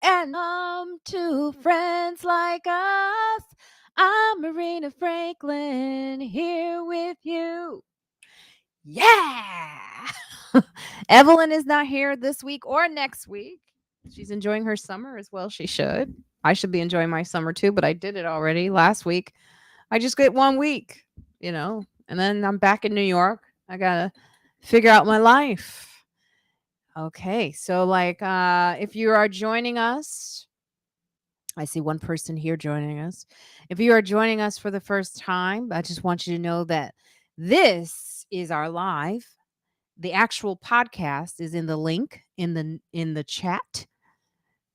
And to friends like us. I'm Marina Franklin here with you. Yeah. Evelyn is not here this week or next week. She's enjoying her summer as well. She should. I should be enjoying my summer too, but I did it already last week. I just get 1 week, and then I'm back in New York. I got to figure out my life. Okay. So, if you are joining us, I see one person here joining us. If you are joining us for the first time, I just want you to know that this is our live. The actual podcast is in the link in the chat.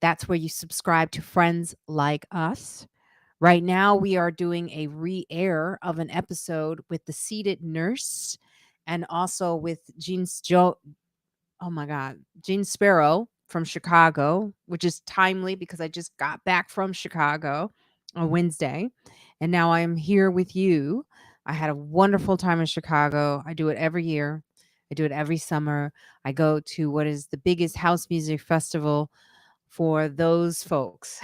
That's where you subscribe to Friends Like Us. Right now, we are doing a re-air of an episode with the seated nurse, and also with oh my God, Gene Sparrow from Chicago, which is timely because I just got back from Chicago on Wednesday. And now I'm here with you. I had a wonderful time in Chicago. I do it every year, I do it every summer. I go to what is the biggest house music festival for those folks.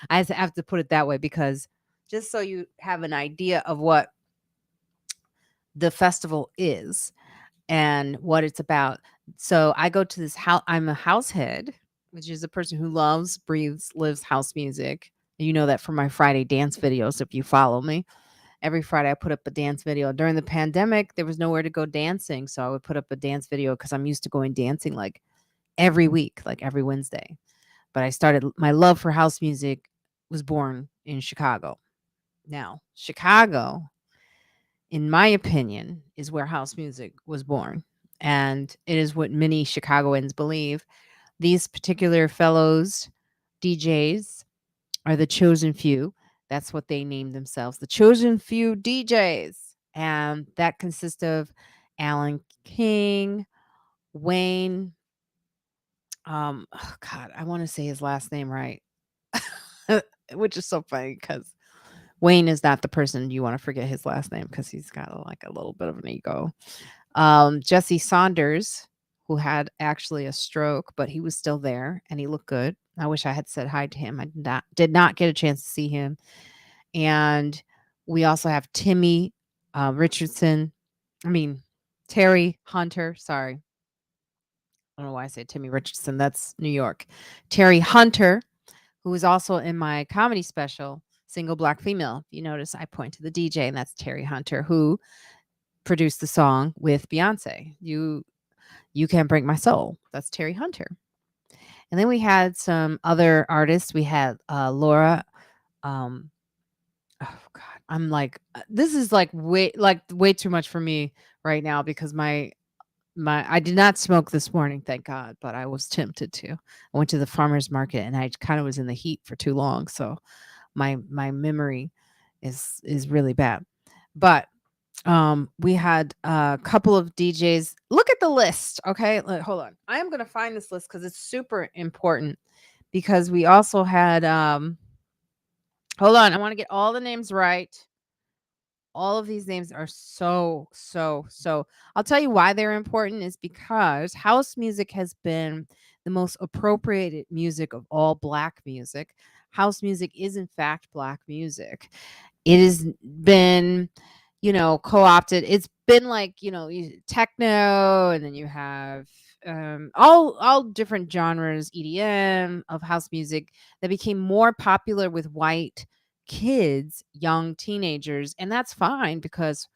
I have to put it that way because just so you have an idea of what the festival is and what it's about. So I go to this house. I'm a house head, which is a person who loves, breathes, lives house music. You know that from my Friday dance videos. If you follow me, every Friday I put up a dance video. During the pandemic, there was nowhere to go dancing, so I would put up a dance video because I'm used to going dancing like every week, like every Wednesday. But I started my love for house music was born in Chicago. Now, Chicago, in my opinion, is where house music was born. And it is what many Chicagoans believe. These particular fellows, DJs, are the chosen few. That's what they named themselves, the chosen few DJs. And that consists of Alan King, Wayne. Oh God, I want to say his last name right, which is so funny because Wayne is not the person you want to forget his last name because he's got like a little bit of an ego. Jesse Saunders, who had actually a stroke, but he was still there and he looked good. I wish I had said hi to him. I did not get a chance to see him. And we also have Timmy Richardson. I mean, Terry Hunter. Sorry. I don't know why I say Timmy Richardson. That's New York. Terry Hunter, who is also in my comedy special, Single Black Female. If you notice, I point to the DJ, and that's Terry Hunter, who produced the song with Beyonce. You Can't Break My Soul. That's Terry Hunter. And then we had some other artists. We had Laura. Um, oh God, I'm like, this is way too much for me right now because my I did not smoke this morning, thank God, but I was tempted to. I went to the farmer's market and I kind of was in the heat for too long, so my memory is really bad. But we had a couple of DJs. Look at the list, okay? Hold on. I am going to find this list cuz it's super important because we also had hold on, I want to get all the names right. All of these names are so. I'll tell you why they're important is because house music has been the most appropriated music of all Black music. House music is in fact Black music. It has been, co-opted. It's been like, techno, and then you have all different genres, EDM of house music that became more popular with white kids, young teenagers, and that's fine because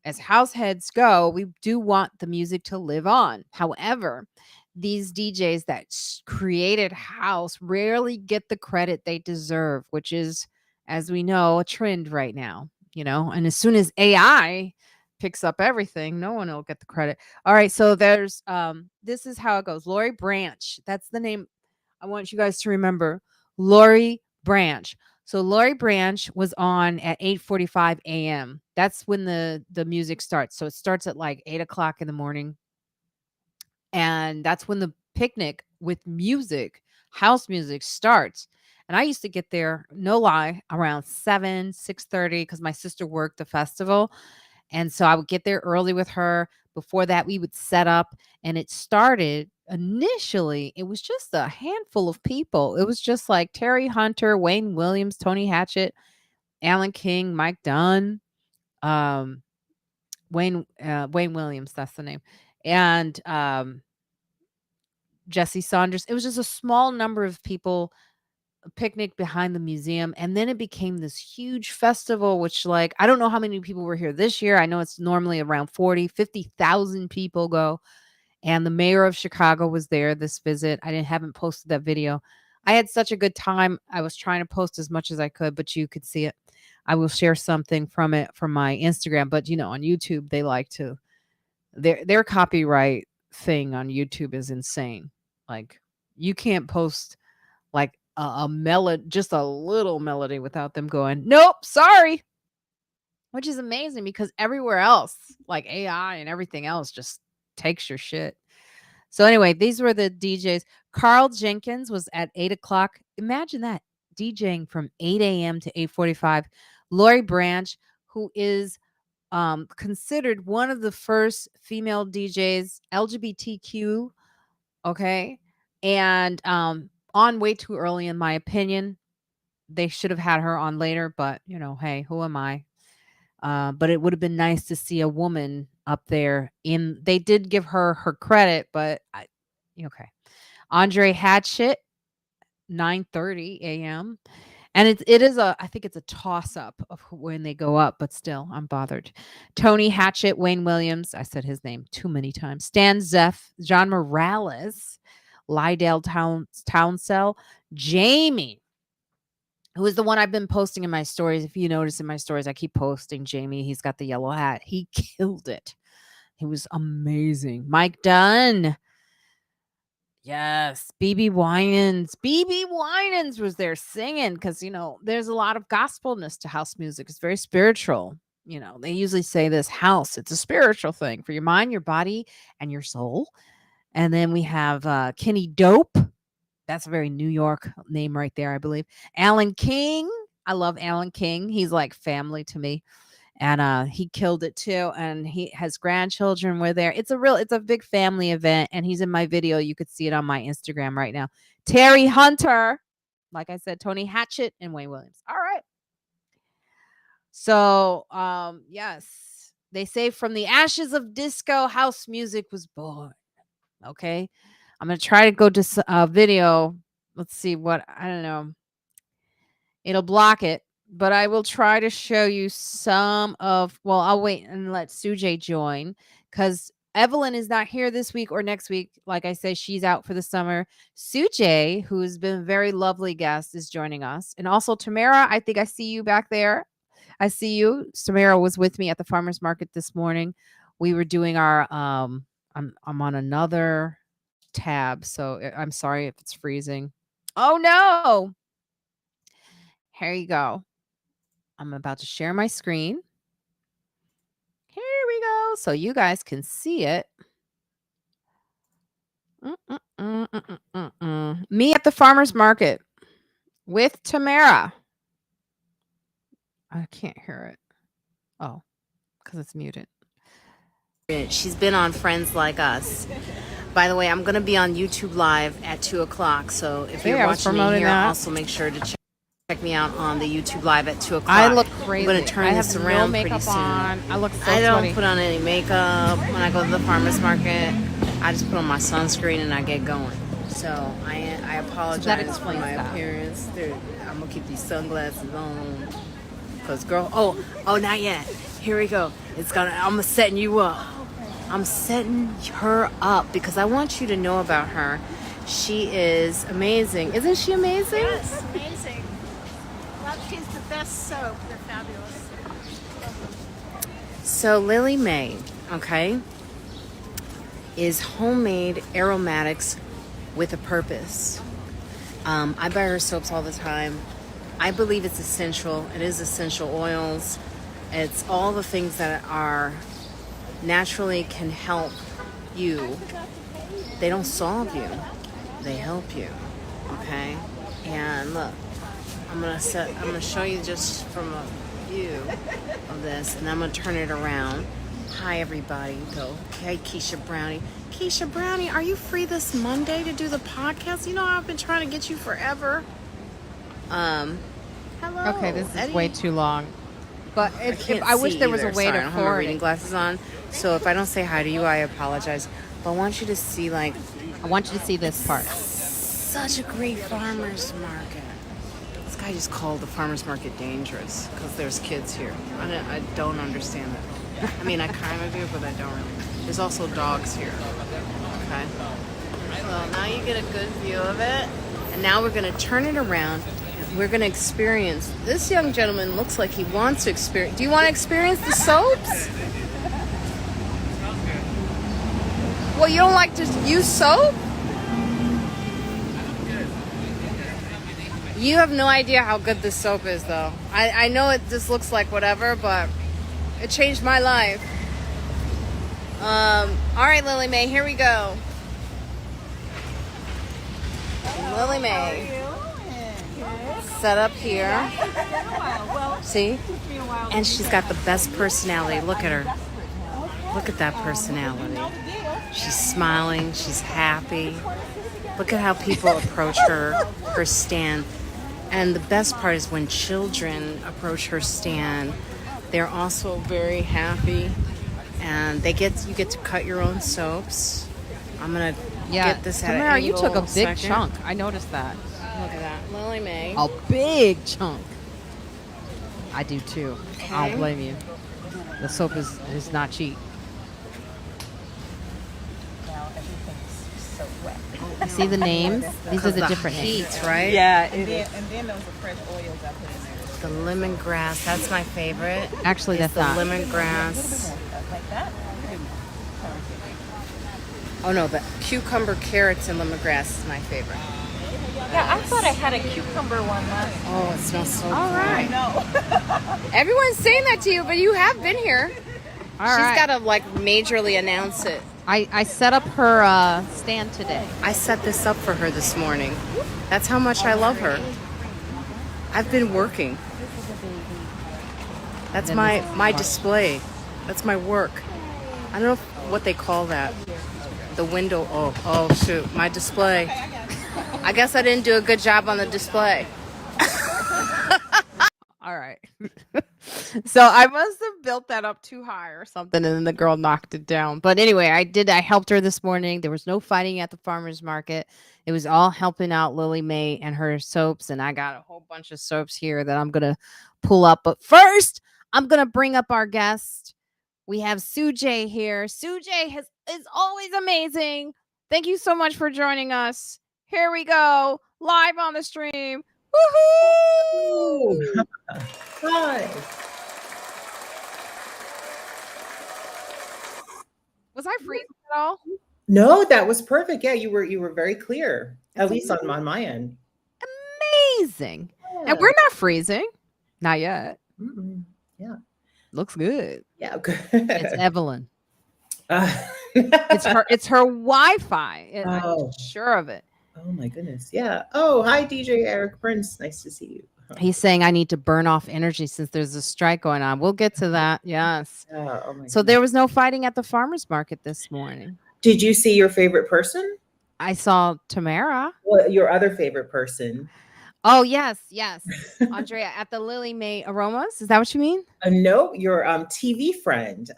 as house heads go, we do want the music to live on. However, these DJs that created house rarely get the credit they deserve, which is, as we know, a trend right now, and as soon as AI picks up everything, no one will get the credit. All right, so there's this is how it goes. Lori Branch, that's the name I want you guys to remember. Lori Branch. So Lori Branch was on at 8:45 a.m. That's when the music starts. So it starts at like 8 o'clock in the morning. And that's when the picnic with music, house music starts. And I used to get there, no lie, around 7, 6:30 because my sister worked the festival. And so I would get there early with her. Before that, we would set up, and it started initially it was just a handful of people. It was just like Terry Hunter, Wayne Williams, Tony Hatchett, Alan King, Mike Dunn, um, Wayne Williams, that's the name, and Jesse Saunders. It was just a small number of people, a picnic behind the museum, and then it became this huge festival, which, like, I don't know how many people were here this year. I know it's normally around 50,000 people go. And the mayor of Chicago was there this visit. I haven't posted that video. I had such a good time. I was trying to post as much as I could, but you could see it. I will share something from it from my Instagram, but on YouTube they like to their copyright thing on YouTube is insane. Like, you can't post like a melody, just a little melody, without them going, "Nope, sorry." Which is amazing because everywhere else, like AI and everything else, just takes your shit. So anyway, these were the DJs. Carl Jenkins was at 8 o'clock. Imagine that, DJing from 8 a.m. to 8:45. Lori Branch, who is considered one of the first female DJs, LGBTQ, okay, and on way too early, in my opinion. They should have had her on later, but hey, who am I? But it would have been nice to see a woman up there. They did give her credit, but okay. Andre Hatchett, 9:30 a.m. And it is I think it's a toss up of when they go up, but still, I'm bothered. Tony Hatchett, Wayne Williams, I said his name too many times. Stan Zeff, John Morales, Lydell Townsell, Jamie, who is the one I've been posting in my stories. If you notice in my stories, I keep posting Jamie. He's got the yellow hat. He killed it. He was amazing. Mike Dunn. Yes. BB Winans. BB Winans was there singing because, there's a lot of gospelness to house music. It's very spiritual. They usually say this house, it's a spiritual thing for your mind, your body, and your soul. And then we have Kenny Dope. That's a very New York name right there, I believe. Alan King. I love Alan King. He's like family to me. And he killed it too. And his grandchildren were there. It's a big family event. And he's in my video. You could see it on my Instagram right now. Terry Hunter. Like I said, Tony Hatchett and Wayne Williams. All right. So, yes. They say from the ashes of disco, house music was born. Okay. I'm going to try to go to a video. Let's see what, I don't know. It'll block it, but I will try to show you some of, well, I'll wait and let SuJay join because Evelyn is not here this week or next week. Like I said, she's out for the summer. SuJay, who's been a very lovely guest, is joining us. And also Tamara, I think I see you back there. I see you. Tamara was with me at the farmer's market this morning. We were doing our, I'm on another tab, so I'm sorry if it's freezing. Oh no. Here you go. I'm about to share my screen. Here we go. So you guys can see it. Me at the farmer's market with Tamara. I can't hear it. Oh, because it's muted. She's been on Friends Like Us. By the way, I'm going to be on YouTube Live at 2 o'clock. So if you're watching me here, also make sure to check me out on the YouTube Live at 2 o'clock. I look crazy. I'm going to turn this around pretty soon. I look so I don't put on any makeup when I go to the farmer's market. I just put on my sunscreen and I get going. So I apologize for my appearance. I'm going to keep these sunglasses on. Because girl, oh, not yet. Here we go. I'm setting you up. I'm setting her up because I want you to know about her. She is amazing. Isn't she amazing? Yes, amazing. Well, she's the best soap. They're fabulous. So Lily Mae, okay, is homemade aromatics with a purpose. I buy her soaps all the time. I believe it's essential. It is essential oils. It's all the things that are naturally can help you. They don't solve you. They help you. Okay? And look, I'm gonna show you just from a view of this, and I'm gonna turn it around. Hi, everybody. Go. Hey, Keisha Brownie. Keisha Brownie, are you free this Monday to do the podcast? You know, I've been trying to get you forever. Hello. Okay, this is Eddie. way too long. But I wish there was a way to have my reading glasses on. So if I don't say hi to you, I apologize. But I want you to see, like, I want you to see this part. such a great farmer's market. This guy just called the farmer's market dangerous because there's kids here. I don't understand it. I mean, I kind of do, but I don't really. There's also dogs here. Okay. So now you get a good view of it. And now we're going to turn it around. We're going to experience. This young gentleman looks like he wants to experience. Do you want to experience the soaps? Well, you don't like to use soap? You have no idea how good this soap is, though. I know it just looks like whatever, but it changed my life. All right, Lily Mae, here we go. Lily Mae. Set up here. See? And she's got the best personality. Look at her. Look at that personality. She's smiling. She's happy. Look at how people approach her stand. And the best part is when children approach her stand, they're also very happy. And you get to cut your own soaps. I'm going to get this at an Tamara, angle. you took a big chunk. I noticed that. Look at that. Lily Mae. A big chunk. I do too. Okay. I don't blame you. The soap is not cheap. See the names? These are the different names. Heat, right? Yeah, and then those are fresh oils I put in there. The lemongrass, that's my favorite. Actually, It's that's the not. lemongrass. Like that? Oh no, the cucumber, carrots, and lemongrass is my favorite. Yeah, I thought I had a cucumber one last. Oh, it smells so All good. right. No. Everyone's saying that to you, but you have been here. All She's right. got to like majorly announce it. I set up her stand today. I set this up for her this morning. That's how much I love her. I've been working. That's Then my this is my fun. display. That's my work. I don't know what they call that. The window. Oh shoot, my display. I guess I didn't do a good job on the display. All right. So I must have built that up too high or something, and then the girl knocked it down. But anyway, I helped her this morning. There was no fighting at the farmer's market. It was all helping out Lily Mae and her soaps, and I got a whole bunch of soaps here that I'm gonna pull up. But first, I'm gonna bring up our guest. We have SuJay here. SuJay is always amazing. Thank you so much for joining us. Here we go, live on the stream. Woohoo! Hi. Was I freezing at all? No, that was perfect. Yeah, you were very clear, at least on my end. Amazing. And we're not freezing. Not yet. Mm-mm. Looks good. Yeah, good. It's Evelyn. It's It's her Wi-Fi. Oh. I'm sure of it. Oh my goodness. Yeah. Oh, hi, DJ Eric Prince. Nice to see you. He's saying I need to burn off energy since there's a strike going on. We'll get to that. Yes. Oh my So goodness. there was no fighting at the farmer's market this morning. Did you see your favorite person? I saw Tamara. Well, your other favorite person. Oh, yes. Andrea at the Lily Mae Aromas. Is that what you mean? No, your TV friend,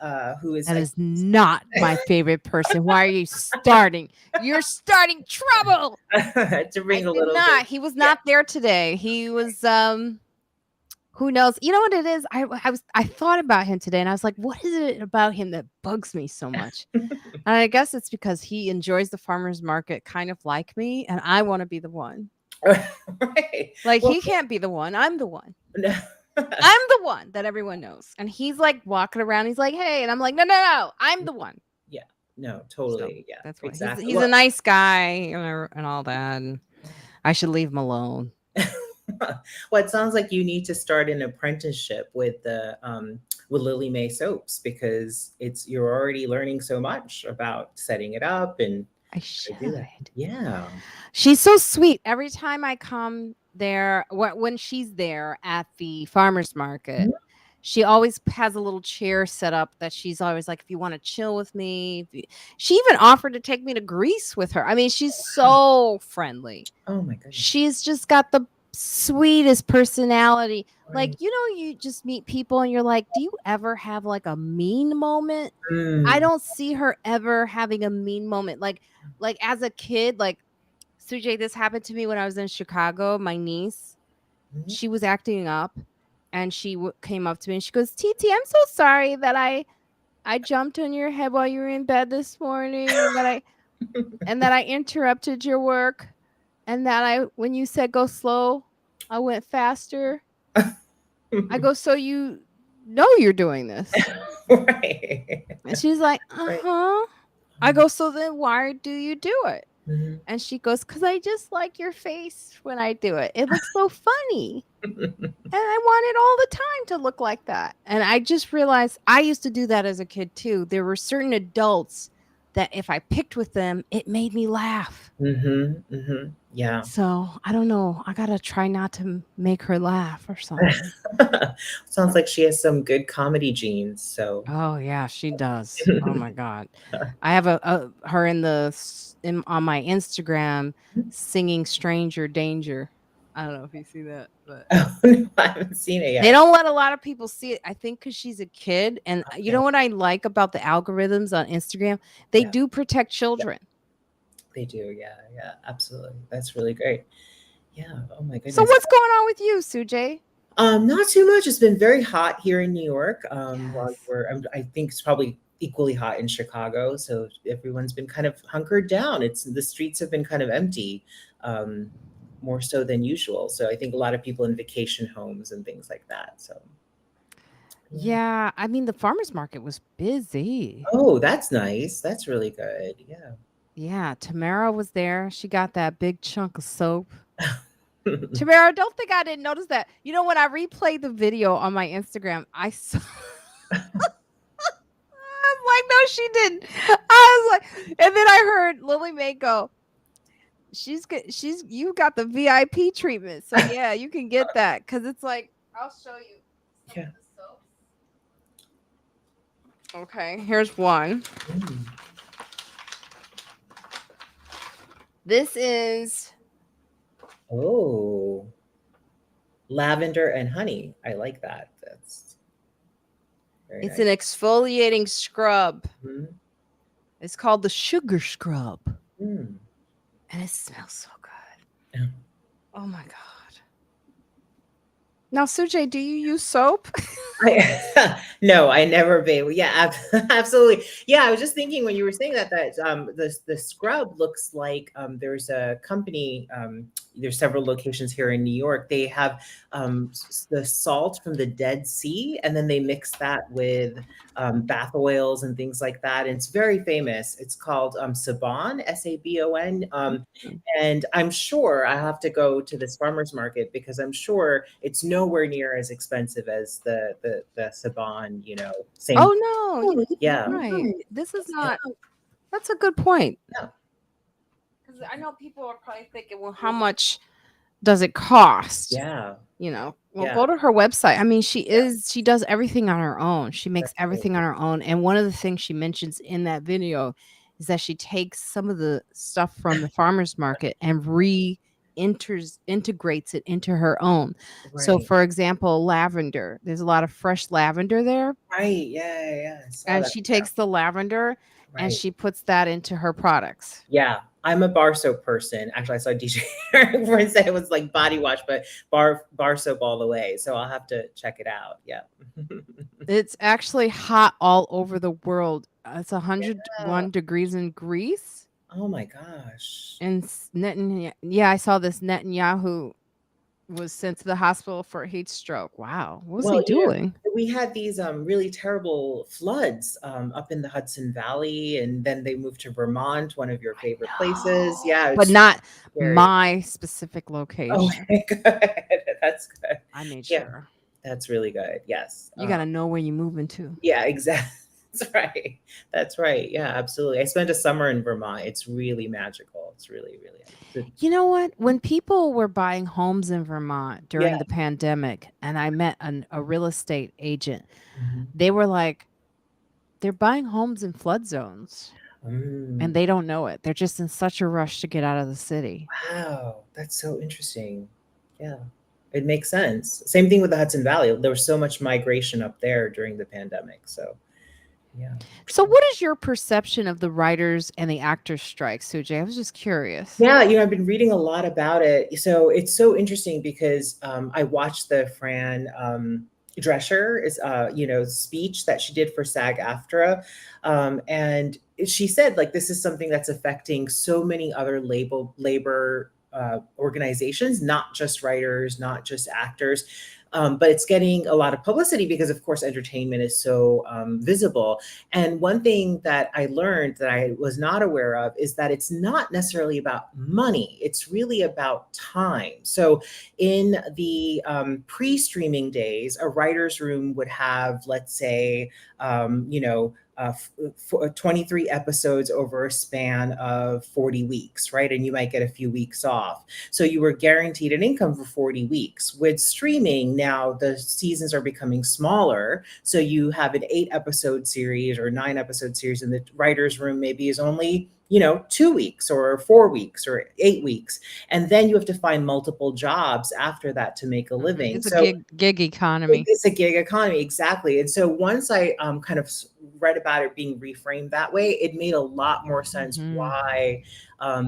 who is That is not my favorite person. Why are you starting? You're starting trouble. to bring a little bit. He was not there today. He was who knows? You know what it is? I thought about him today and I was like, what is it about him that bugs me so much? And I guess it's because he enjoys the farmer's market kind of like me, and I want to be the one. Right. Like Well, he can't be the one. I'm the one. no. I'm the one that everyone knows. And he's like walking around. He's like, hey. And I'm like, no. I'm the one. No, totally. Yeah. That's why exactly. he's a nice guy and all that. And I should leave him alone. Well, it sounds like you need to start an apprenticeship with the with Lily Mae soaps, because you're already learning so much about setting it up and I do should. that. Yeah. She's so sweet. Every time I come there, when she's there at the farmer's market, she always has a little chair set up that she's always like, if you want to chill with me. She even offered to take me to Greece with her. I mean, she's so friendly. Oh my goodness. She's just got the sweetest personality. Right. Like, you just meet people and you're like, do you ever have like a mean moment? I Mm. don't see her ever having a mean moment. Like as a kid, like SuJay, this happened to me when I was in Chicago. My niece, Mhm. she was acting up, and she came up to me and she goes, "Titi, I'm so sorry that I jumped on your head while you were in bed this morning, and that I interrupted your work, and that when you said go slow, I went faster." I go, "So you know you're doing this?" Right. And she's like, Right. "Uh-huh." I go, "So then why do you do it?" Mhm. And she goes, "'Cause I just like your face when I do it. It looks so funny. And I want it all the time to look like that." And I just realized I used to do that as a kid too. There were certain adults that if I picked with them, it made me laugh. Mhm. Mhm. Yeah. So I don't know. I gotta try not to make her laugh or something. Sounds like she has some good comedy genes. So. Oh yeah, she does. Oh my god, I have her on my Instagram singing "Stranger Danger." I don't know if you see that, but Oh, no, I haven't seen it yet. they don't let a lot of people see it. I think because she's a kid, and you Okay. know what I like about the algorithms on Instagram? They Yeah. do protect children. They do. Yeah. Yeah. Absolutely. That's really great. Yeah. Oh my So goodness. what's going on with you, SuJay? Not too much. It's been very hot here in New York. While Yes. I think it's probably equally hot in Chicago. So everyone's been kind of hunkered down. The streets have been kind of empty, um, more so than usual. So I think a lot of people in vacation homes and things like that. So yeah. Yeah, I mean the farmers market was busy. Oh, that's nice. That's really good. Yeah. Yeah, Tamara was there. She got that big chunk of soap. Tamara, don't think I didn't notice that. You know, when I replayed the video on my Instagram, I saw. I was like, no, she didn't. I was like, and then I heard Lily Mae go, you got the VIP treatment. So yeah, you can get that. Cause it's like, I'll show you some Yeah. of the soaps. Okay, here's one. Mm. This is Oh, lavender and honey. I like that. That's very it's nice. an exfoliating scrub. Mhm. It's called the sugar scrub. Mm. And it smells so good. Yeah. Oh my god. Now, SuJay, do you use soap? No, I never bathe. Yeah, absolutely. Yeah, I was just thinking when you were saying that the scrub looks like there's a company. There's several locations here in New York. They have the salt from the Dead Sea, and then they mix that with bath oils and things like that. And it's very famous. It's called Sabon, Sabon. And I'm sure I have to go to this farmer's market because I'm sure it's nowhere near as expensive as the Saban, same. Oh no. Yeah. Right. This is not that's a good point. Yeah. Because I know people are probably thinking, well, how much does it cost? Yeah. Well, Yeah. go to her website. I mean, she does everything on her own. She makes That's right. everything on her own. And one of the things she mentions in that video is that she takes some of the stuff from the farmer's market and integrates it into her own. So Right. for example, lavender. There's a lot of fresh lavender there. Right. Yeah. I saw And that. she takes the lavender and Right. she puts that into her products. Yeah. I'm a bar soap person. Actually, I saw DJ Aaron say it was like body wash, but bar soap all the way. So I'll have to check it out. Yeah. It's actually hot all over the world. It's 101 degrees in Greece. Oh my gosh. And I saw this Netanyahu was sent to the hospital for a heat stroke. Wow. What was he doing? We had these really terrible floods up in the Hudson Valley, and then they moved to Vermont, one of your favorite places. Yeah. But it's not scary. my specific location. Okay, good. That's good. I made Yeah. sure. That's really good. Yes. You got to know where you're moving to. Yeah, exactly. That's right. That's right. Yeah, absolutely. I spent a summer in Vermont. It's really magical. It's really, really. You know what? When people were buying homes in Vermont during Yeah. the pandemic, and I met a real estate agent, Mhm. they were like, they're buying homes in flood zones and they don't know it. They're just in such a rush to get out of the city. Wow, that's so interesting. Yeah, it makes sense. Same thing with the Hudson Valley. There was so much migration up there during the pandemic. So, yeah. So, what is your perception of the writers and the actors' strike, SuJay? I was just curious. Yeah, I've been reading a lot about it. So it's so interesting because I watched the Fran Drescher speech that she did for SAG-AFTRA, and she said like this is something that's affecting so many other labor organizations, not just writers, not just actors. But it's getting a lot of publicity because, of course, entertainment is so visible. And one thing that I learned that I was not aware of is that it's not necessarily about money. It's really about time. So in the pre-streaming days, a writer's room would have, let's say, 23 episodes over a span of 40 weeks, right? And you might get a few weeks off. So you were guaranteed an income for 40 weeks. With streaming, now the seasons are becoming smaller. So you have an 8-episode series or 9-episode series, and the writer's room maybe is only 2 weeks or 4 weeks or 8 weeks. And then you have to find multiple jobs after that to make a living. It's a gig economy. It's a gig economy, exactly. And so once I kind of read about it being reframed that way, it made a lot more sense why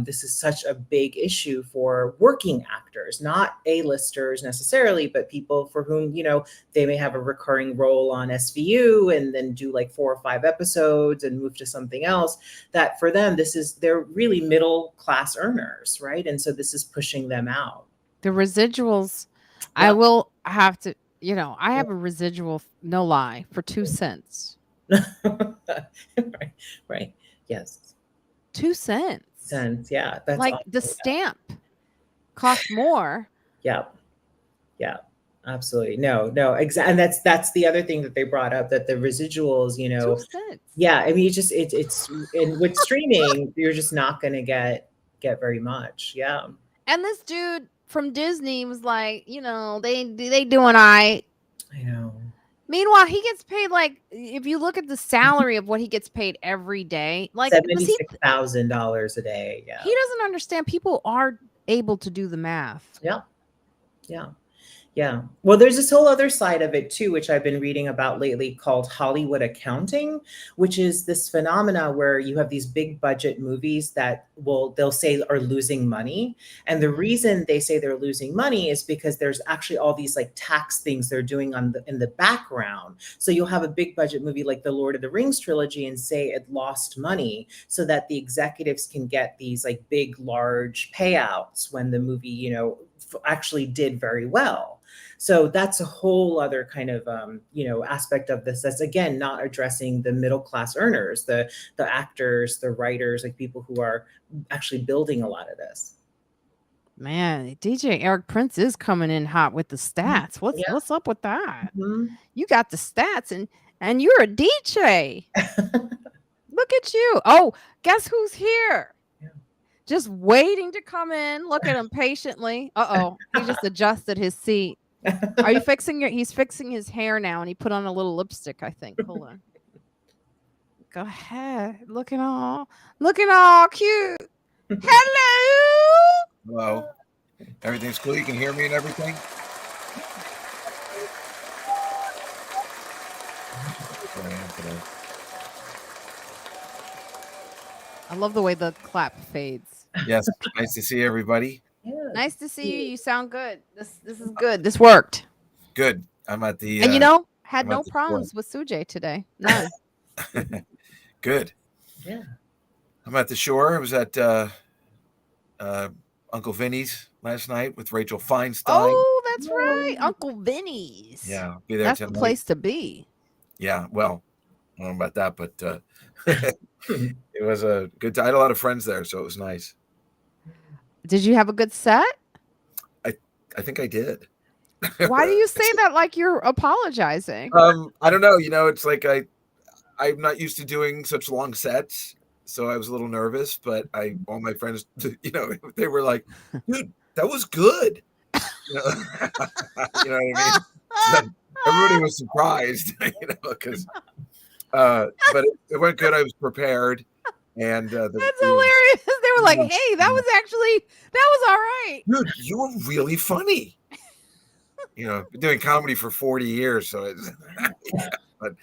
this is such a big issue for working actors, not A-listers necessarily, but people for whom, they may have a recurring role on SVU and then do like 4 or 5 episodes and move to something else. That for them, they're really middle class earners, right? And so this is pushing them out. The residuals, I will have to, I have a residual, no lie, for 2 cents. Right. Yes. 2 cents. Yeah. That's like awesome. The stamp costs more. Yeah. Absolutely. No, exactly. And that's the other thing that they brought up, that the residuals, 2 cents. Yeah. I mean, it's and with streaming, you're just not going to get very much. Yeah. And this dude from Disney was like, they doing all right. I know. Meanwhile, he gets paid like, if you look at the salary of what he gets paid every day, like $76,000 a day. Yeah. He doesn't understand. People are able to do the math. Yeah. Well, there's this whole other side of it too, which I've been reading about lately, called Hollywood accounting, which is this phenomena where you have these big budget movies that they'll say are losing money. And the reason they say they're losing money is because there's actually all these like tax things they're doing in the background. So you'll have a big budget movie like the Lord of the Rings trilogy and say it lost money, so that the executives can get these like big, large payouts when the movie, actually did very well. So that's a whole other kind of, aspect of this. That's, again, not addressing the middle class earners, the actors, the writers, like people who are actually building a lot of this. Man, DJ Eric Prince is coming in hot with the stats. What's up with that? Mm-hmm. You got the stats and you're a DJ. Look at you. Oh, guess who's here? Just waiting to come in. Look at him patiently. He just adjusted his seat. Are you fixing he's fixing his hair now, and he put on a little lipstick, I think. Hold on. Go ahead. Looking all cute. Hello. Everything's cool. You can hear me and everything? I love the way the clap fades. Yes. Nice to see everybody. Yeah. Nice to see you. You sound good. This is good. This worked. Good. I'm at the and had no problems with SuJay today. None. Good. Yeah. I'm at the shore. I was at Uncle Vinny's last night with Rachel Feinstein. Oh, that's right. Uncle Vinny's. Yeah. I'll be there that's tonight. The place to be. Yeah. Well, I don't know about that, but it was a good time. I had a lot of friends there, so it was nice. Did you have a good set? I think I did. Why do you say that like you're apologizing? I don't know. It's like I I'm not used to doing such long sets, so I was a little nervous. But all my friends, they were like, "Dude, that was good." You know, you know what I mean? So everybody was surprised, because but it went good. I was prepared, and That's hilarious. They were like, "Hey, that was all right." Dude, you were really funny. Been doing comedy for 40 years, so it's, but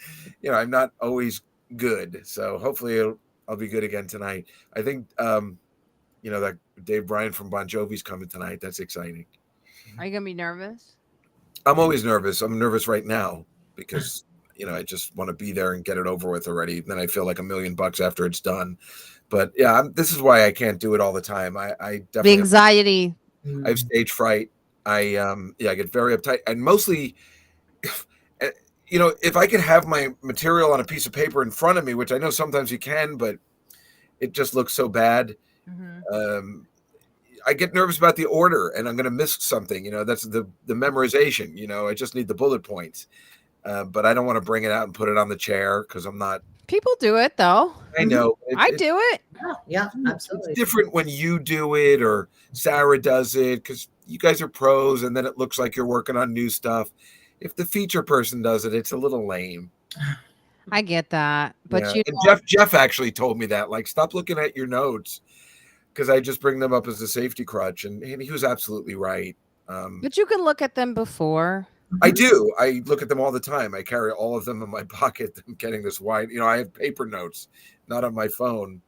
I'm not always good. So hopefully I'll be good again tonight. I think that Dave Bryan from Bon Jovi's coming tonight. That's exciting. Are you gonna be nervous? I'm always nervous. I'm nervous right now because I just want to be there and get it over with already. Then I feel like $1 million after it's done. But yeah, this is why I can't do it all the time. I definitely The anxiety. I have stage fright. I get very uptight, and mostly, if I could have my material on a piece of paper in front of me, which I know sometimes you can, but it just looks so bad. Mm-hmm. I get nervous about the order, and I'm going to miss something. That's the memorization. I just need the bullet points, but I don't want to bring it out and put it on the chair because I'm not. People do it though. I know. I do it. Yeah, absolutely. It's different when you do it or Sarah does it because you guys are pros, and then it looks like you're working on new stuff. If the feature person does it, it's a little lame. I get that, but and Jeff actually told me that, like, stop looking at your notes because I just bring them up as a safety crutch, and he was absolutely right. But you can look at them before. I do. I look at them all the time. I carry all of them in my pocket. I'm getting this wide. I have paper notes, not on my phone.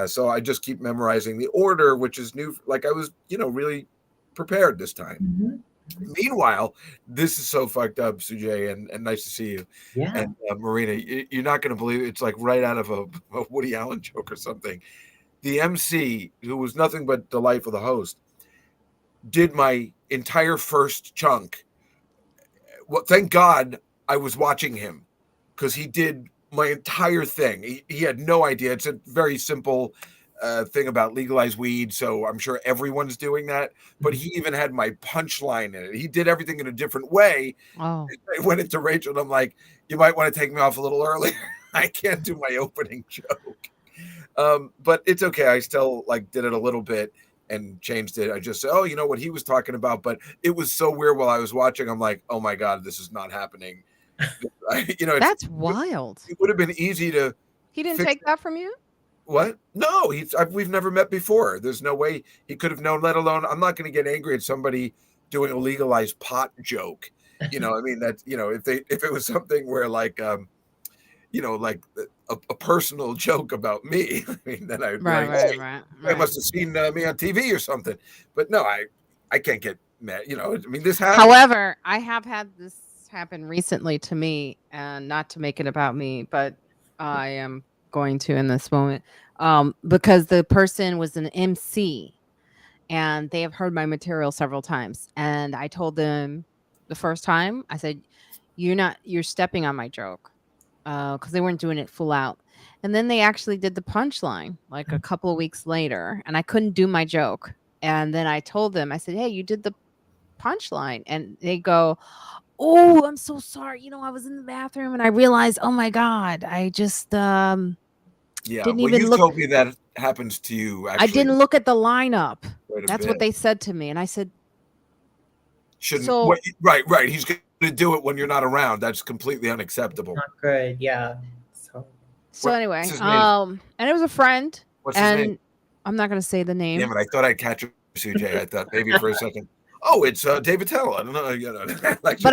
So I just keep memorizing the order, which is new. Like I was, really prepared this time. Mm-hmm. Meanwhile, this is so fucked up, SuJay, and nice to see you. Yeah. And Marina, you're not going to believe it. It's like right out of a Woody Allen joke or something. The MC, who was nothing but delightful, the host, did my entire first chunk. Well, thank God I was watching him because he did my entire thing. He had no idea. It's a very simple thing about legalized weed, so I'm sure everyone's doing that. But he even had my punchline in it. He did everything in a different way. Oh. I went into Rachel, and I'm like, you might want to take me off a little earlier. I can't do my opening joke. But it's okay. I still did it a little bit and changed it. I just said, what he was talking about. But it was so weird while I was watching. I'm like, oh my God, this is not happening. That's wild. It would have been easy to. He didn't take that from you? What? No, we've never met before. There's no way he could have known, let alone, I'm not going to get angry at somebody doing a legalized pot joke. I mean, that, if it was something where a personal joke about me, I mean, then I'd right. I must have seen me on TV or something. But no, I can't get mad. I mean, this happens. However, I have had this happen recently to me, and not to make it about me, but I am going to in this moment, because the person was an MC, and they have heard my material several times, and I told them the first time, I said, you're stepping on my joke, because they weren't doing it full out. And then they actually did the punchline like a couple of weeks later, and I couldn't do my joke. And then I told them, I said, hey, you did the punchline. And they go, oh, I'm so sorry. I was in the bathroom and I realized, oh my God, I just didn't even look. You told me that happens to you. Actually, I didn't look at the lineup. That's what they said to me. And I said, right. He's going to do it when you're not around. That's completely unacceptable. Not good. Yeah. So anyway, and it was a friend. What's his name? I'm not going to say the name. Damn it, I thought I'd catch you, SuJay. I thought maybe for a second. Oh, it's David Tell. I don't know. But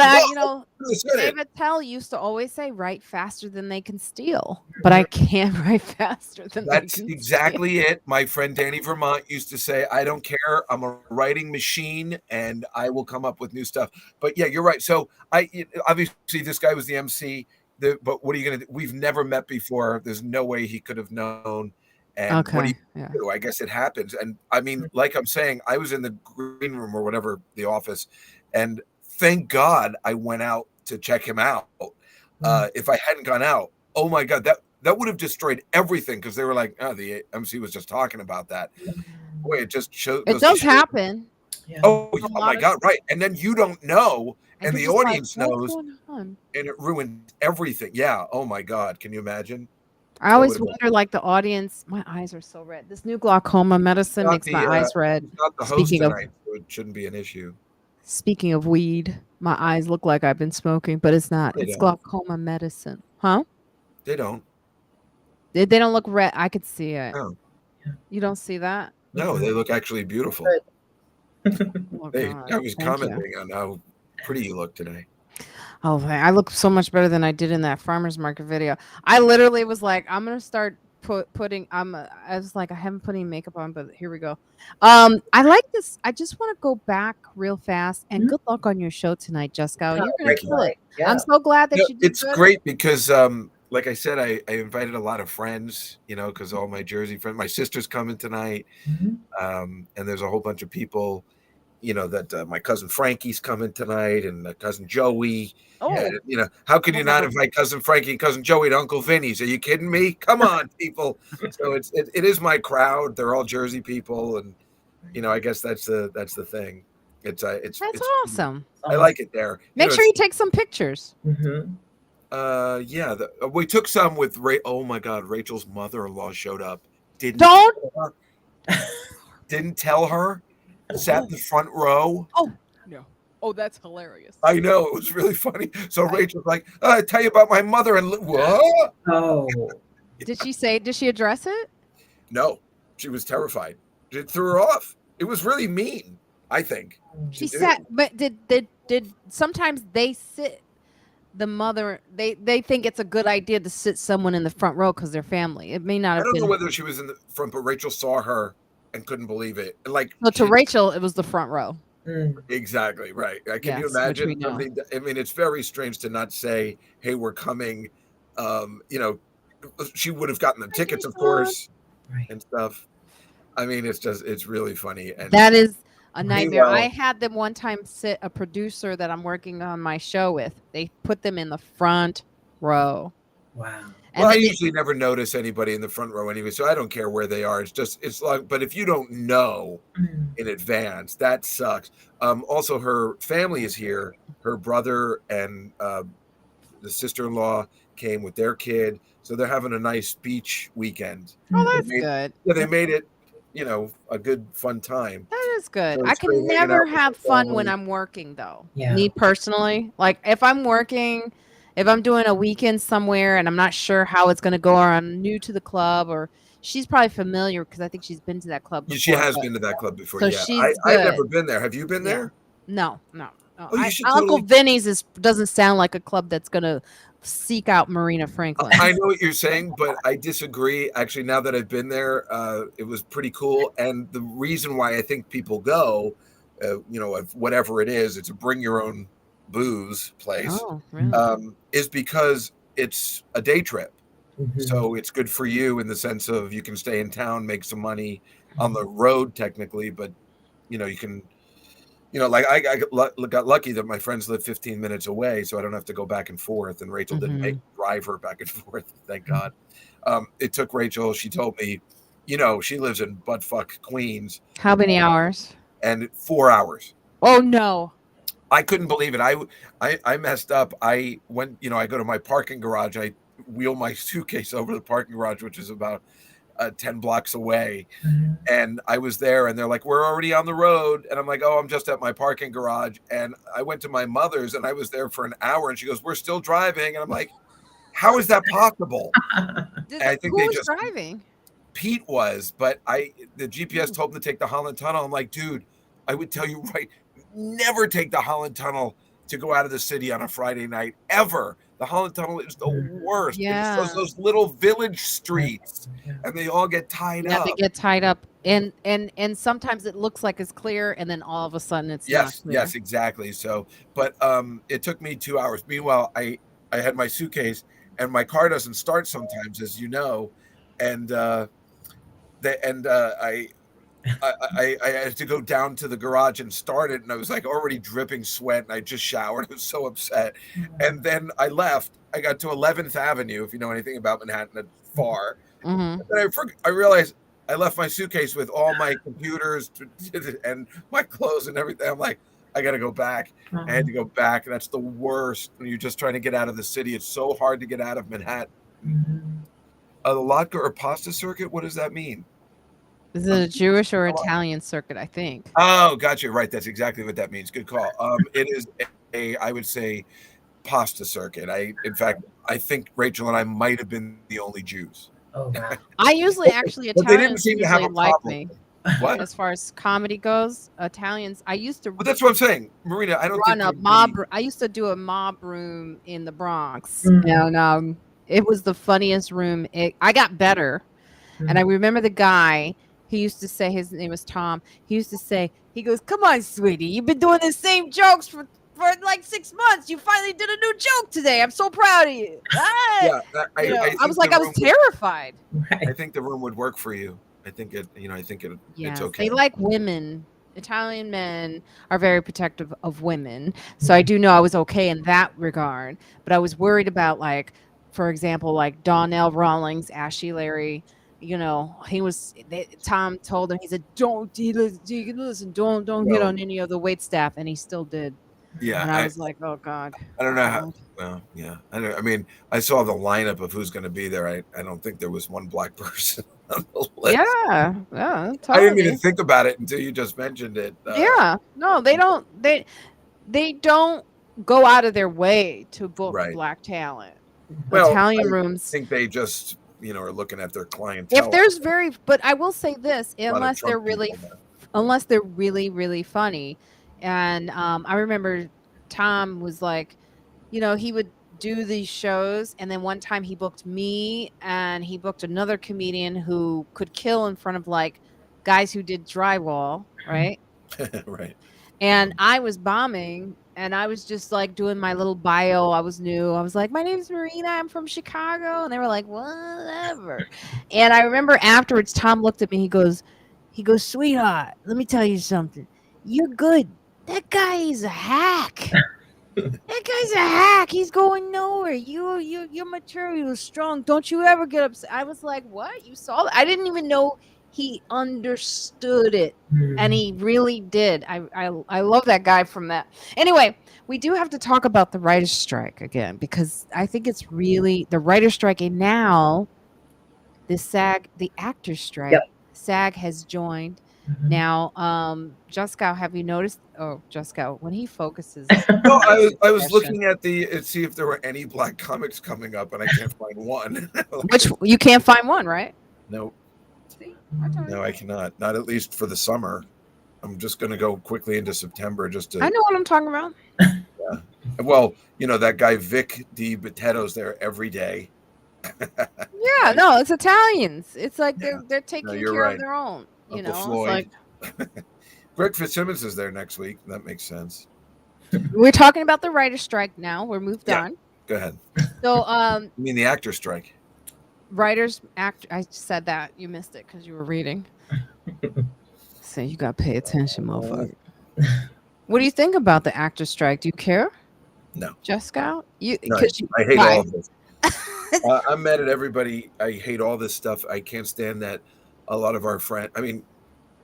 David Tell used to always say, write faster than they can steal. But I can't write faster than they can steal. That's exactly it. My friend Danny Vermont used to say, I don't care. I'm a writing machine and I will come up with new stuff. But yeah, you're right. So obviously this guy was the MC. But what are you going to do? We've never met before. There's no way he could have known. And what do you do? I guess it happens. And I mean, like I'm saying, I was in the green room or whatever, the office, and thank God I went out to check him out. If I hadn't gone out, oh my God, that would have destroyed everything because they were like, oh, the MC was just talking about that. Boy, it just shows. It does happen. Yeah. Oh my God, right. And then you don't know. And you're the just like, audience "What's knows, going on?" and it ruined everything. Yeah. Oh my God. Can you imagine? I always wonder, like the audience. My eyes are so red. This new glaucoma medicine makes my eyes red. He's not the host Speaking of tonight, so it shouldn't be an issue. speaking of weed, my eyes look like I've been smoking, but it's not. They It's don't. glaucoma medicine, huh? They don't. They don't look red. I could see it. No. You don't see that? No, they look actually beautiful. Oh, Hey, God. I was Thank you. commenting on how pretty you look today. Oh, I look so much better than I did in that farmer's market video. I literally was like, I'm gonna start putting. I was like, I haven't put any makeup on, but here we go. I like this. I just want to go back real fast and Mhm. good luck on your show tonight, Juskow. You're gonna Thank you. kill it. Yeah. I'm so glad that No, you did it's good. great because, like I said, I invited a lot of friends, because all my Jersey friends, my sister's coming tonight, Mhm. and there's a whole bunch of people, that my cousin Frankie's coming tonight, and cousin Joey. Oh, And, how can you not invite cousin Frankie and cousin Joey to Uncle Vinny's? Are you kidding me? Come on, people. So it is my crowd. They're all Jersey people, and I guess that's the thing. It's that's awesome. I like it there. Make sure you take some pictures. Mhm. Yeah, we took some with Ray. Oh my God, Rachel's mother-in-law showed up. Didn't tell her. Sat in the front row. Oh no! Oh, that's hilarious. I know, it was really funny. So Rachel's like, "I tell you about my mother." And what? Oh. Did she address it? No, she was terrified. It threw her off. It was really mean, I think. She to do. sat, but did sometimes they sit the mother? They think it's a good idea to sit someone in the front row because they're family. It may not I have don't been. know whether she was in the front, but Rachel saw her and couldn't believe it. And like, So to Rachel, it was the front row. Exactly right. Can you Yes, which we imagine? know. I mean, it's very strange to not say, "Hey, we're coming." She would have gotten the tickets, of course, Right. and stuff. I mean, it's really funny. And That is a nightmare. Meanwhile- I had them one time sit a producer that I'm working on my show with. They put them in the front row. Wow. And well, I then they- usually never notice anybody in the front row anyway, so I don't care where they are. It's like, but if you don't know in advance, that sucks. Also, her family is here. Her brother and the sister-in-law came with their kid, so they're having a nice beach weekend. Oh, that's They made- good. Yeah, they made it, a good fun time. That is good. So I it's great can hanging never out with have the fun when family. I'm working, though. Yeah. Me personally, like if I'm working, if I'm doing a weekend somewhere and I'm not sure how it's going to go, or I'm new to the club, or she's probably familiar because I think she's been to that club before. She has but- been to that club before. So Yeah, she's I've good. never been there. Have you been Yeah. there? No. Oh, you should Uncle totally- Vinny's doesn't sound like a club that's going to seek out Marina Franklin. I know what you're saying, but I disagree. Actually, now that I've been there, it was pretty cool. And the reason why I think people go, of whatever it is, it's a bring your own booze place, Oh, really? is because it's a day trip. Mhm. So it's good for you in the sense of you can stay in town, make some money on the road technically, but you can, like I got lucky that my friends live 15 minutes away, so I don't have to go back and forth. And Rachel didn't make drive her back and forth. Thank God. It took Rachel. She told me, she lives in buttfuck Queens, How many hours? and 4 hours. Oh, no. I couldn't believe it. I messed up. I went, I go to my parking garage. I wheel my suitcase over the parking garage, which is about 10 blocks away. And I was there and they're like, we're already on the road. And I'm like, oh, I'm just at my parking garage. And I went to my mother's and I was there for an hour and she goes, we're still driving. And I'm like, how is that possible? I think Who they was just- driving? Pete was, but the GPS told him to take the Holland Tunnel. I'm like, dude, I would tell you never take the Holland Tunnel to go out of the city on a Friday night ever. The Holland Tunnel is the worst. Yeah. It's those little village streets, and they all get tied Yeah, up. they get tied up, and sometimes it looks like it's clear, and then all of a sudden it's not clear. Yes, exactly. So, but it took me 2 hours. Meanwhile, I had my suitcase, and my car doesn't start sometimes, as you know, and I had to go down to the garage and start it, and I was like already dripping sweat, and I just showered. I was so upset. And then I left. I got to 11th Avenue, if you know anything about Manhattan, it's far. Mhm. And I realized I left my suitcase with all my computers and my clothes and everything. I'm like, I got to go back. I had to go back. That's the worst when you're just trying to get out of the city. It's so hard to get out of Manhattan. The latke or pasta circuit, what does that mean? Is it a Jewish or Italian circuit? I think. Oh, gotcha. Right. That's exactly what that means. Good call. It is I would say, pasta circuit. In fact, I think Rachel and I might have been the only Jews. Oh, wow. I usually actually But they didn't Italians seem to have usually a like problem. me. What? As far as comedy goes, Italians. I used to But that's what I'm saying, Marina. I don't run think a they're mob. really- I used to do a mob room in the Bronx, Mhm. and it was the funniest room. I got better, and I remember the guy. He used to say, his name was Tom. He used to say, he goes, "Come on, sweetie, you've been doing the same jokes for like 6 months. You finally did a new joke today. I'm so proud of you." Yeah, I was think like, the I was room terrified. I think the room would work for you. I think it. It's Yes, okay. they like women. Italian men are very protective of women. So I do know I was okay in that regard. But I was worried about, like, for example, like Donnell Rawlings, Ashley Larry. Tom told him, he said, don't hit on any of the wait staff. And he still did. Yeah, And I was like, oh God. I don't know how. Well, yeah, I mean, I saw the lineup of who's going to be there. I don't think there was one black person on the list. Yeah, I totally. didn't even think about it until you just mentioned it. Yeah, no, they don't. They don't go out of their way to book Right. black talent. Well, Italian I rooms. think they just are looking at their clientele. If there's but I will say this, A lot of unless they're Trump really, people there. unless they're really, really funny, and I remember Tom was like, he would do these shows, and then one time he booked me, and he booked another comedian who could kill in front of like guys who did drywall, right? Right. And I was bombing, and I was just like doing my little bio. I was new. I was like, my name's Marina. I'm from Chicago. And they were like, whatever. And I remember afterwards, Tom looked at me. He goes, sweetheart, let me tell you something. You're good. That guy is a hack. That guy's a hack. He's going nowhere. Your material is strong. Don't you ever get upset. I was like, what? You saw that? I didn't even know he understood it. And he really did. I love that guy from that. Anyway, we do have to talk about the writer's strike again, because I think it's really the writer's strike. And now the actor's strike, Yep. SAG has joined. Now, Juskow, have you noticed? Oh, Juskow, when he focuses. No, I was looking at see if there were any black comics coming up, and I can't find one. Which you can't find one, right? No, See? no, I cannot. Not at least for the summer. I'm just going to go quickly into September just to. I know what I'm talking about. Yeah. Well, that guy Vic DiBitetto's there every day. Yeah, no, it's Italians. It's like they're taking you're care right. of their own. Uncle It's Floyd. like Greg Fitzsimmons is there next week. That makes sense. we're talking about the writer's strike now. We're moved Yeah. on. Go ahead. So, You mean the actor strike? I said that. You missed it because you were reading. So you got to pay attention, motherfucker. What do you think about the actor strike? Do you care? No. Juskow? No, I hate all of this. I'm mad at everybody. I hate all this stuff. I can't stand that a lot of our friends. I mean,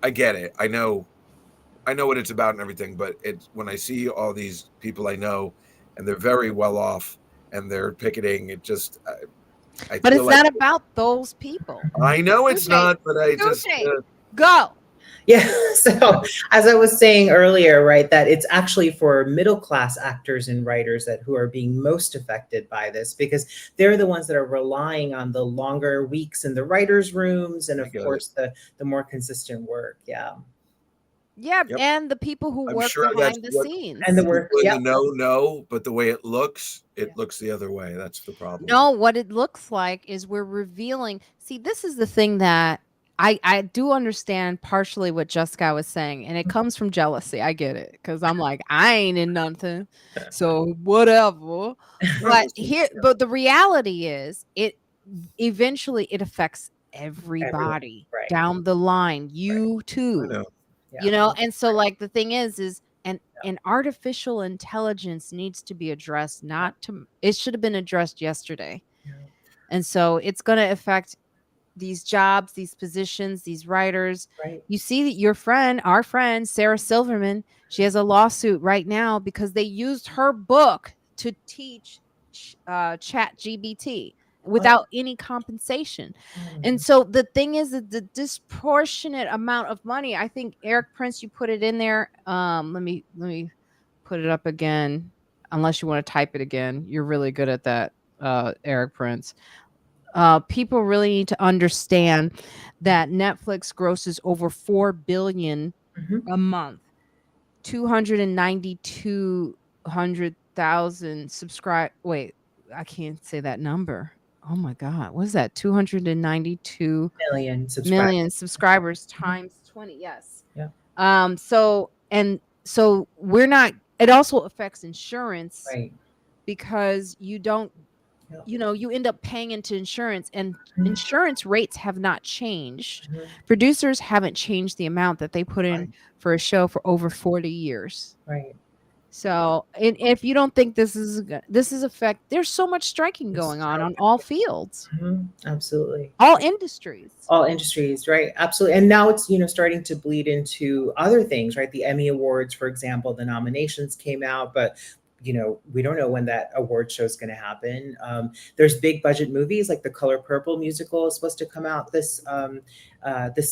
I get it. I know what it's about and everything, but it's when I see all these people I know, and they're very well off, and they're picketing. It just. But it's not about those people. I know it's SuJay, not, but I just. Go. Yeah. So as I was saying earlier, right, that it's actually for middle class actors and writers who are being most affected by this, because they're the ones that are relying on the longer weeks in the writers' rooms, and of course the more consistent work. Yeah. Yeah, Yep. and the people who I'm work sure behind that's the what- scenes. And the work. People Yeah. in the no, but the way it looks the other way. That's the problem. No, what it looks like is we're revealing. See, this is the thing that I do understand partially what Juskow was saying, and it comes from jealousy. I get it, because I'm like, I ain't in nothing, so whatever. But the reality is, it eventually it affects everybody right. down the line. You too. I know. Yeah. And so like the thing is an artificial intelligence needs to be addressed. It should have been addressed yesterday. Yeah. And so it's going to affect these jobs, these positions, these writers. Right. You see that our friend Sarah Silverman, she has a lawsuit right now because they used her book to teach chat GBT without any compensation. And so the thing is that the disproportionate amount of money, I think Eric Prince, you put it in there. Let me put it up again, unless you want to type it again. You're really good at that, Eric Prince. People really need to understand that Netflix grosses over $4 billion a month, 292,000 subscribe. Wait, I can't say that number. Oh my God, what is that? 292 million subscribers times 20. Yes. Yeah. So we're not. It also affects insurance, Right. because you don't. Yeah. You know, you end up paying into insurance, and insurance rates have not changed. Mhm. Producers haven't changed the amount that they put in Right. for a show for over 40 years. Right. So, if you don't think this is there's so much striking going on all fields, Absolutely. all industries. All industries, right? Absolutely. And now it's, starting to bleed into other things, right? The Emmy Awards, for example, the nominations came out, but we don't know when that award show is going to happen. There's big budget movies like the Color Purple musical is supposed to come out this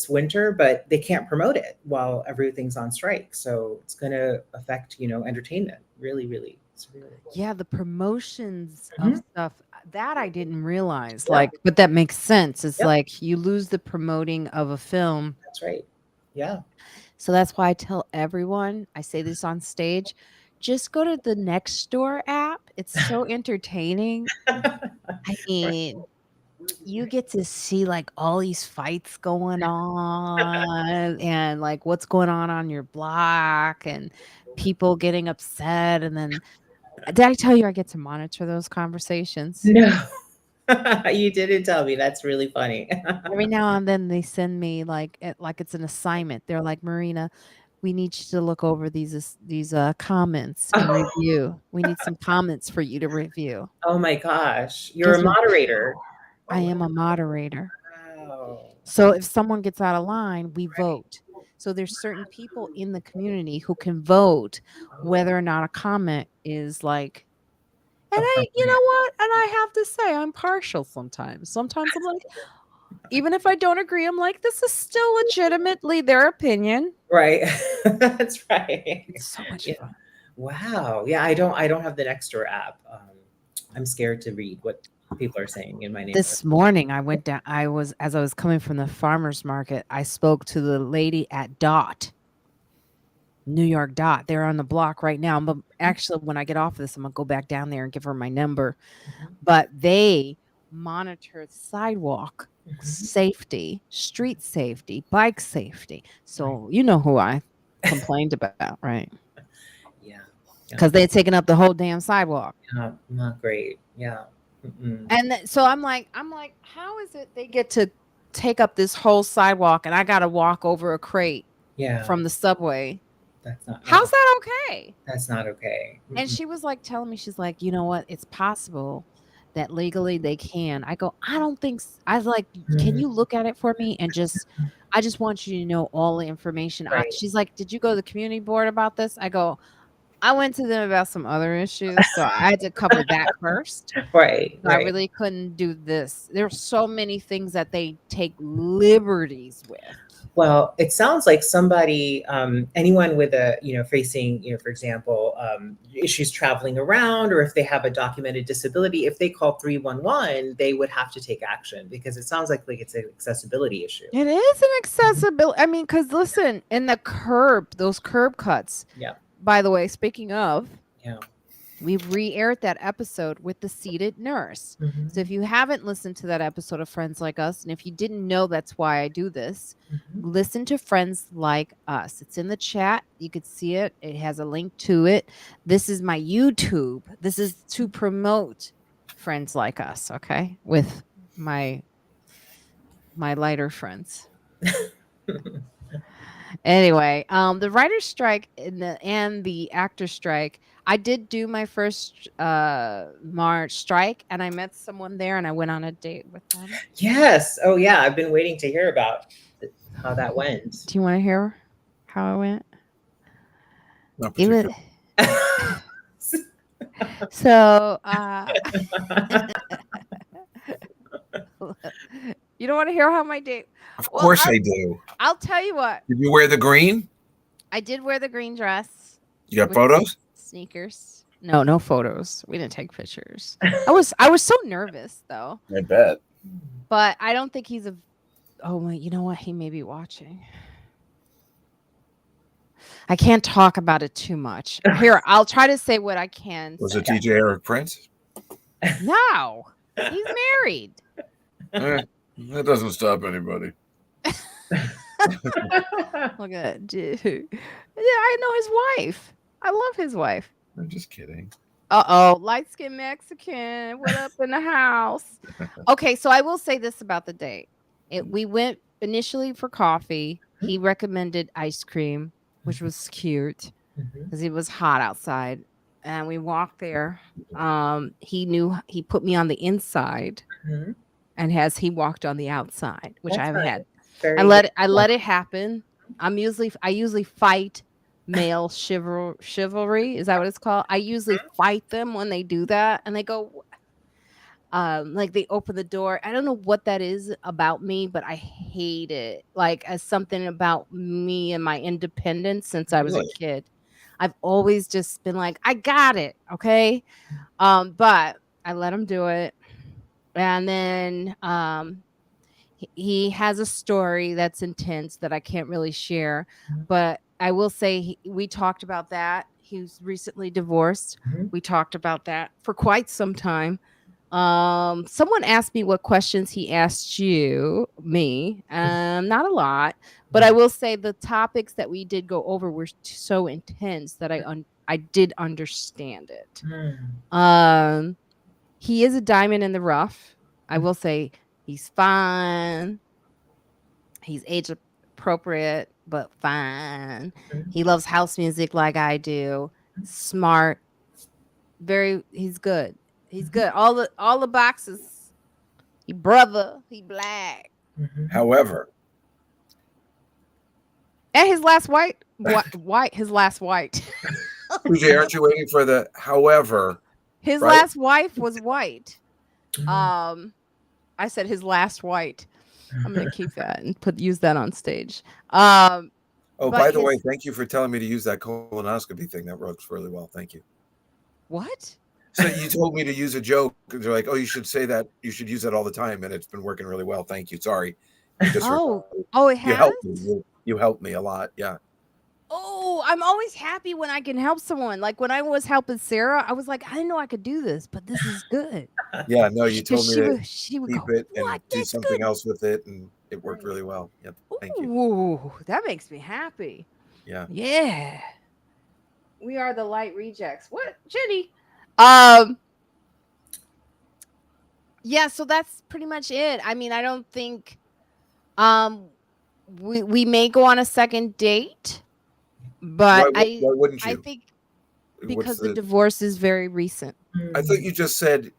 winter, but they can't promote it while everything's on strike. So it's going to affect, entertainment really, really. Yeah, the promotions of stuff that I didn't realize. Yeah. But that makes sense. It's Yep. like you lose the promoting of a film. That's right. Yeah. So that's why I tell everyone, I say this on stage, just go to the Nextdoor app. It's so entertaining. I mean, you get to see like all these fights going on and like what's going on your block and people getting upset. And then, did I tell you I get to monitor those conversations? No, you didn't tell me. That's really funny. Every now and then they send me like it's an assignment. They're like, Marina, we need you to look over these comments and review. We need some comments for you to review. Oh my gosh. You're a moderator. I am a moderator. Wow. So if someone gets out of line, we vote. So there's certain people in the community who can vote whether or not a comment is like, and you know what? And I have to say, I'm partial sometimes. Sometimes I'm like, even if I don't agree, I'm like, this is still legitimately their opinion. Right. That's right. It's so much fun. Wow. Yeah, I don't have the Nextdoor app. I'm scared to read what people are saying in my neighborhood. This morning I went down, as I was coming from the farmer's market, I spoke to the lady at Dot. New York Dot. They're on the block right now. But actually, when I get off of this, I'm gonna go back down there and give her my number. But they monitor sidewalk safety, street safety, bike safety. So you know who I complained about, right? Yeah. Because they had taken up the whole damn sidewalk. Not great. Yeah. And so I'm like, how is it they get to take up this whole sidewalk and I got to walk over a crate from the subway? That's not. How's that okay? That's not okay. And she was like telling me, she's like, you know what? It's possible that legally they can. I go, I don't think. I was like, can you look at it for me and I just want you to know all the information. Right. She's like, did you go to the community board about this? I go, I went to them about some other issues, so I had to cover that first. Right. I really couldn't do this. There's so many things that they take liberties with. Well, it sounds like somebody, anyone with a, facing, for example, issues traveling around, or if they have a documented disability, if they call 311, they would have to take action, because it sounds like it's an accessibility issue. It is an accessibility. I mean, because listen, in those curb cuts. Yeah. By the way, speaking of, we've re-aired that episode with the seated nurse. So if you haven't listened to that episode of Friends Like Us, and if you didn't know that's why I do this, listen to Friends Like Us. It's in the chat. You could see it. It has a link to it. This is my YouTube. This is to promote Friends Like Us, okay? With my lighter friends. Anyway, the writer's strike and the actor strike. I did do my first March strike, and I met someone there, and I went on a date with them. Yes. Oh yeah, I've been waiting to hear about how that went. Do you want to hear how it went? Not It was, particularly. so you don't want to hear how my date. Of Well, course I do. I'll tell you what. Did you wear the green? I did wear the green dress. You got with photos? Sneakers. No photos. We didn't take pictures. I was so nervous though. I bet. But I don't think he's a. Oh wait, you know what? He may be watching. I can't talk about it too much. Here, I'll try to say what I can. Was say. it DJ Eric Prince? No, he's married. That doesn't stop anybody. Look at that dude. Yeah, I know his wife. I love his wife. I'm just kidding. Light skinned Mexican. What up in the house? Okay, so I will say this about the date. We went initially for coffee. He recommended ice cream, which was cute because it was hot outside. And we walked there. He put me on the inside, and he walked on the outside, which That's I've nice. had. Very I let it happen. I usually fight male chivalry. Is that what it's called? I usually fight them when they do that, and they go like they open the door. I don't know what that is about me, but I hate it. Like as something about me and my independence since I was a kid. I've always just been like, I got it, okay? But I let him do it, and then he has a story that's intense that I can't really share, but I will say we talked about that. He was recently divorced. We talked about that for quite some time. Someone asked me what questions he asked me. Not a lot, but I will say the topics that we did go over were so intense that I did understand it. He is a diamond in the rough. I will say he's fine. He's age appropriate, but fine. He loves house music like I do. Smart. He's good. He's good. All the boxes. He brother. He black. However, and his last white. His last white. PJ, aren't you waiting for the however? His right? last wife was white. I said his last white. I'm gonna keep that and use that on stage. Oh, by the way, thank you for telling me to use that colonoscopy thing. That works really well. Thank you. What? So you told me to use a joke. They're like, oh, you should say that. You should use that all the time, and it's been working really well. Thank you. Sorry. It has? You helped me a lot. Yeah. Oh, I'm always happy when I can help someone. Like when I was helping Sarah, I was like, I didn't know I could do this, but this is good. Yeah, no, you told me to keep it and do something else with it, and it worked really well. Yep. Thank you. Ooh, that makes me happy. Yeah. Yeah. We are the light rejects. What, Jenny? Yeah, so that's pretty much it. I mean, I don't think we may go on a second date, but why wouldn't you? I think because the divorce is very recent. I thought you just said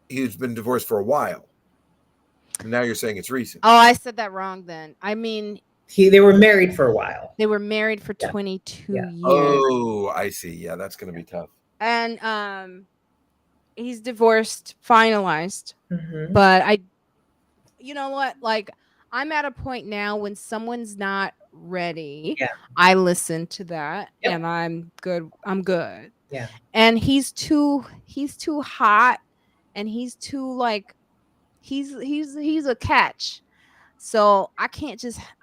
he's been divorced for a while. And now you're saying it's recent. Oh, I said that wrong then. I mean, they were married for a while. They were married for 22 years. Oh, I see. Yeah, that's going to be tough. And he's divorced, finalized. But you know what? Like, I'm at a point now when someone's not ready. I listen to that, and I'm good. Yeah. And he's too hot, and he's too like he's a catch. So I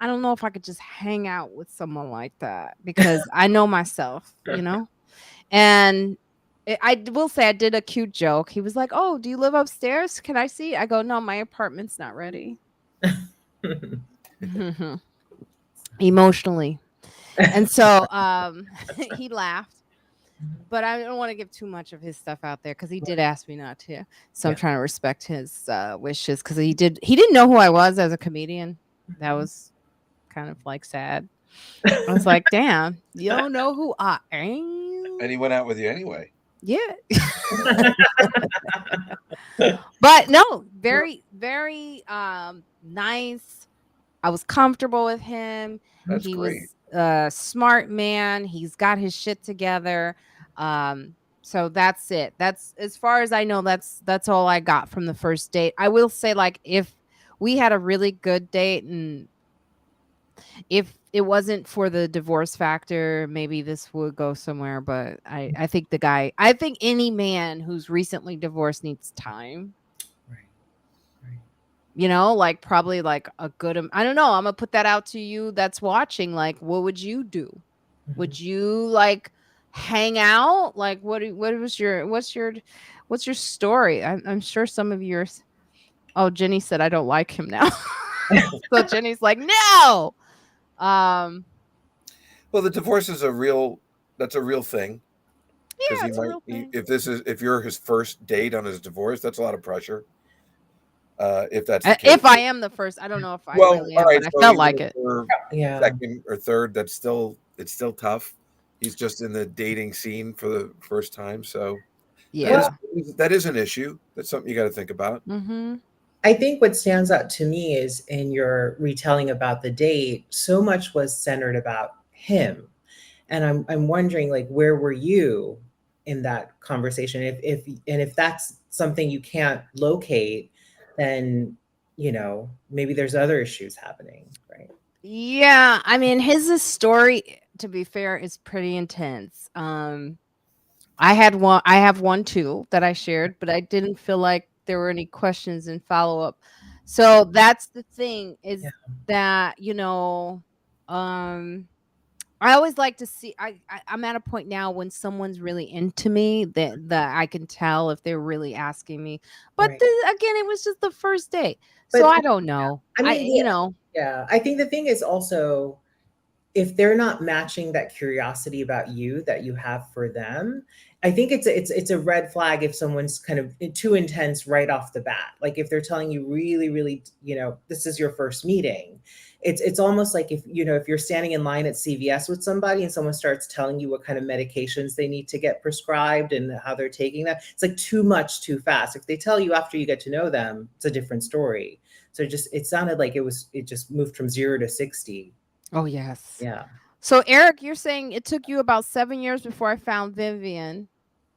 don't know if I could just hang out with someone like that because I know myself, you know? And I will say I did a cute joke. He was like, oh, do you live upstairs? Can I see? I go, no, my apartment's not ready. Emotionally. And so he laughed. But I don't want to give too much of his stuff out there because he did ask me not to. So I'm trying to respect his wishes because he didn't know who I was as a comedian. That was kind of like sad. I was like, damn, you don't know who I am. And he went out with you anyway. Yeah. But no, very, very nice. I was comfortable with him. That's He great. was a smart man. He's got his shit together. So that's it. That's, as far as I know, that's all I got from the first date. I will say, like, if we had a really good date and if it wasn't for the divorce factor, maybe this would go somewhere. But I think I think any man who's recently divorced needs time. Right. You know, like probably like a good, I don't know. I'm gonna put that out to you that's watching. Like, what would you do? Mhm. Would you like hang out? Like, what's your story? I'm sure some of yours. Oh, Jenny said I don't like him now. So Jenny's like, no. Well, the divorce is that's a real thing. Yeah, it's a real thing. If you're his first date on his divorce, that's a lot of pressure. If that's the case. If I am the first, I don't know if I Well, really am, all right, but I so felt even like if it. you're Yeah. second or third, it's still tough. He's just in the dating scene for the first time, so Yeah. that is an issue. That's something you got to think about. Mm-hmm. I think what stands out to me is in your retelling about the date, so much was centered about him. And I'm wondering, like, where were you in that conversation? If that's something you can't locate, then maybe there's other issues happening, right? Yeah, I mean, his story, to be fair, is pretty intense. I have one too that I shared, but I didn't feel like there were any questions in follow up. So that's the thing, is Yeah. that, I always like to see. I'm at a point now when someone's really into me that I can tell if they're really asking me. But Right. again, it was just the first date, But so I don't know. I mean, yeah, I think the thing is also, if they're not matching that curiosity about you that you have for them, I think it's a red flag if someone's kind of too intense right off the bat. Like if they're telling you really, really, this is your first meeting. It's almost like if you're standing in line at CVS with somebody and someone starts telling you what kind of medications they need to get prescribed and how they're taking that. It's like too much too fast. If they tell you after you get to know them, it's a different story. So it sounded like it just moved from 0 to 60. Oh, yes. Yeah. So, Eric, you're saying it took you about 7 years before I found Vivian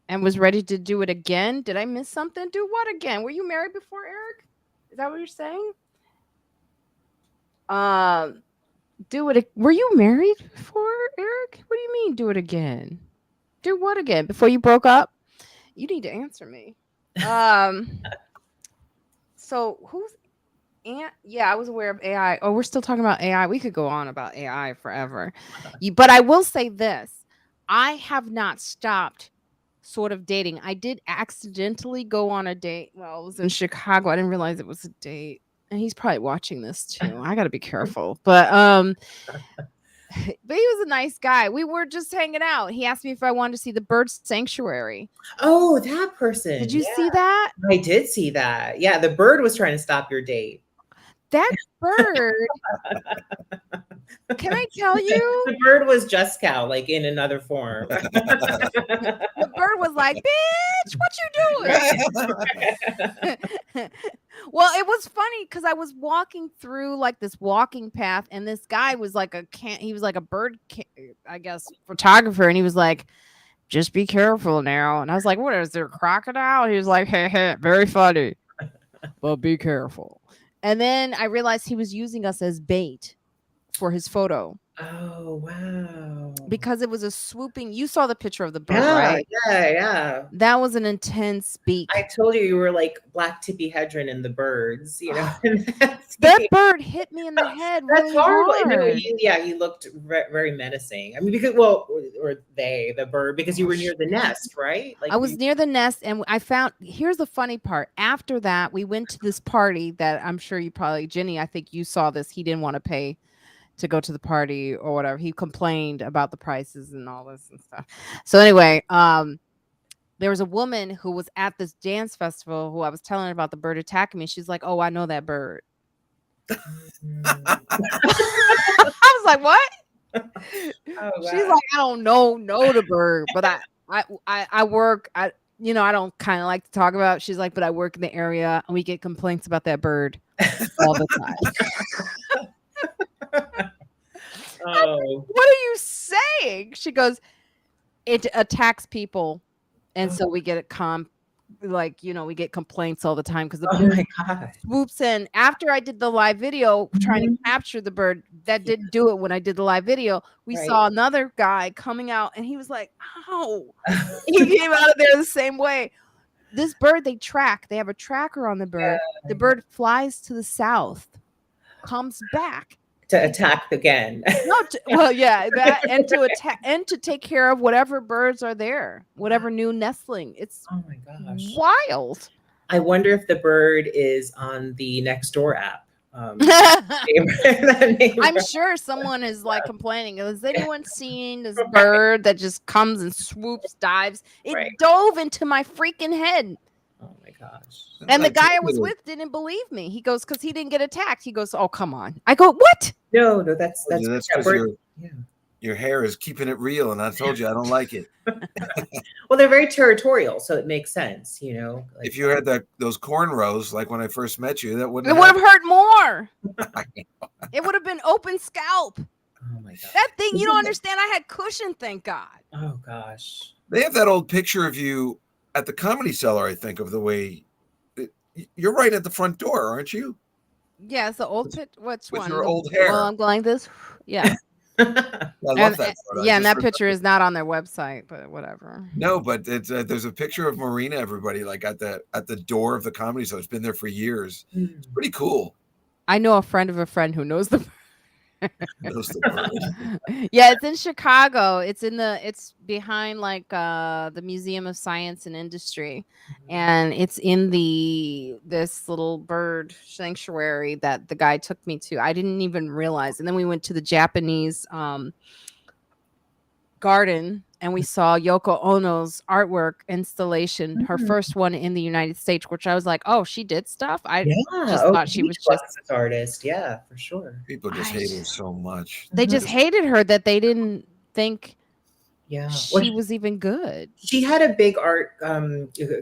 and was ready to do it again? Did I miss something? Do what again? Were you married before, Eric? Is that what you're saying? Were you married before, Eric? What do you mean, do it again? Do what again? Before you broke up? You need to answer me. So who's Aunt? Yeah, I was aware of AI. Oh, we're still talking about AI. We could go on about AI forever. But I will say this. I have not stopped sort of dating. I did accidentally go on a date. Well, it was in Chicago. I didn't realize it was a date. And he's probably watching this too. I got to be careful. But he was a nice guy. We were just hanging out. He asked me if I wanted to see the bird sanctuary. Oh, that person. Did you Yeah. see that? I did see that. Yeah, the bird was trying to stop your date. That bird. Can I tell you? The bird was Juskow, like in another form. The bird was like, bitch, what you doing? Well, it was funny because I was walking through like this walking path, and this guy was like he was like a bird, I guess, photographer, and he was like, just be careful now. And I was like, what is there, a crocodile? He was like, hey, hey, very funny, but be careful. And then I realized he was using us as bait for his photo. Oh, wow. Because it was a swooping. You saw the picture of the bird, Yeah, right? yeah. That was an intense beak. I told you were like Black Tippy Hedron in the birds, That bird hit me in the head. That's really horrible. hard. No, he looked very menacing. I mean, because the bird, because you were near the nest, right? Like I was near the nest, and here's the funny part. After that, we went to this party that I'm sure you probably, Jenny, I think you saw this. He didn't want to pay to go to the party or whatever. He complained about the prices and all this and stuff. So anyway, there was a woman who was at this dance festival who I was telling her about the bird attacking me. She's like, oh, I know that bird. Mm. I was like, what? Oh, She's wow. like, I don't know the bird, but I work. I don't kind of like to talk about. She's like, but I work in the area, and we get complaints about that bird all the time. Oh. What are you saying? She goes, it attacks people, and so we get we get complaints all the time because the Oh bird my God. swoops in. After I did the live video trying to Mhm. capture the bird, that didn't do it when I did the live video. We Right. saw another guy coming out, and he was like, "Ow!" He came out of there the same way. This bird, they have a tracker on the bird. The bird flies to the south, comes back. To attack again. Well, yeah, that and to attack and to take care of whatever birds are there, whatever new nestling. It's Oh my gosh. wild. I wonder if the bird is on the Nextdoor app. I'm I'm sure someone is like complaining. Has anyone seen this bird that just comes and swoops, dives? It Right. dove into my freaking head. Oh my gosh. And the guy I was with didn't believe me. He goes, because he didn't get attacked. He goes, oh, come on. I go, what? No, that's That's yeah, because bird- your hair is keeping it real, and I told you I don't like it. Well, they're very territorial, so it makes sense, you know. Like, If you had those cornrows like when I first met you, that wouldn't It would have hurt more. hurt. It would have been open scalp. oh my god. That thing, you don't understand. I had cushion, thank God. Oh gosh. They have that old picture of you at the Comedy Cellar, I think, of the way you're right at the front door, aren't you? Yeah, it's the old pit. Which With one? your The- old hair. Well, I'm going this. Yeah. I love And, that photo. I yeah, and just that picture is not on their website, but whatever. No, but it's there's a picture of Marina, everybody, like at the door of the Comedy Cellar. It's been there for years. Mm. It's pretty cool. I know a friend of a friend who knows the. Those the bird. Yeah, it's in Chicago. It's behind like the Museum of Science and Industry, and it's in this little bird sanctuary that the guy took me to. I didn't even realize, and then we went to the Japanese garden, and we saw Yoko Ono's artwork installation, her first one in the United States, which I was like, oh, she did stuff. I just thought she was just an artist. Yeah, for sure. People just hate her so much. they just hated her that they didn't think Yeah. she was even good. She had a big art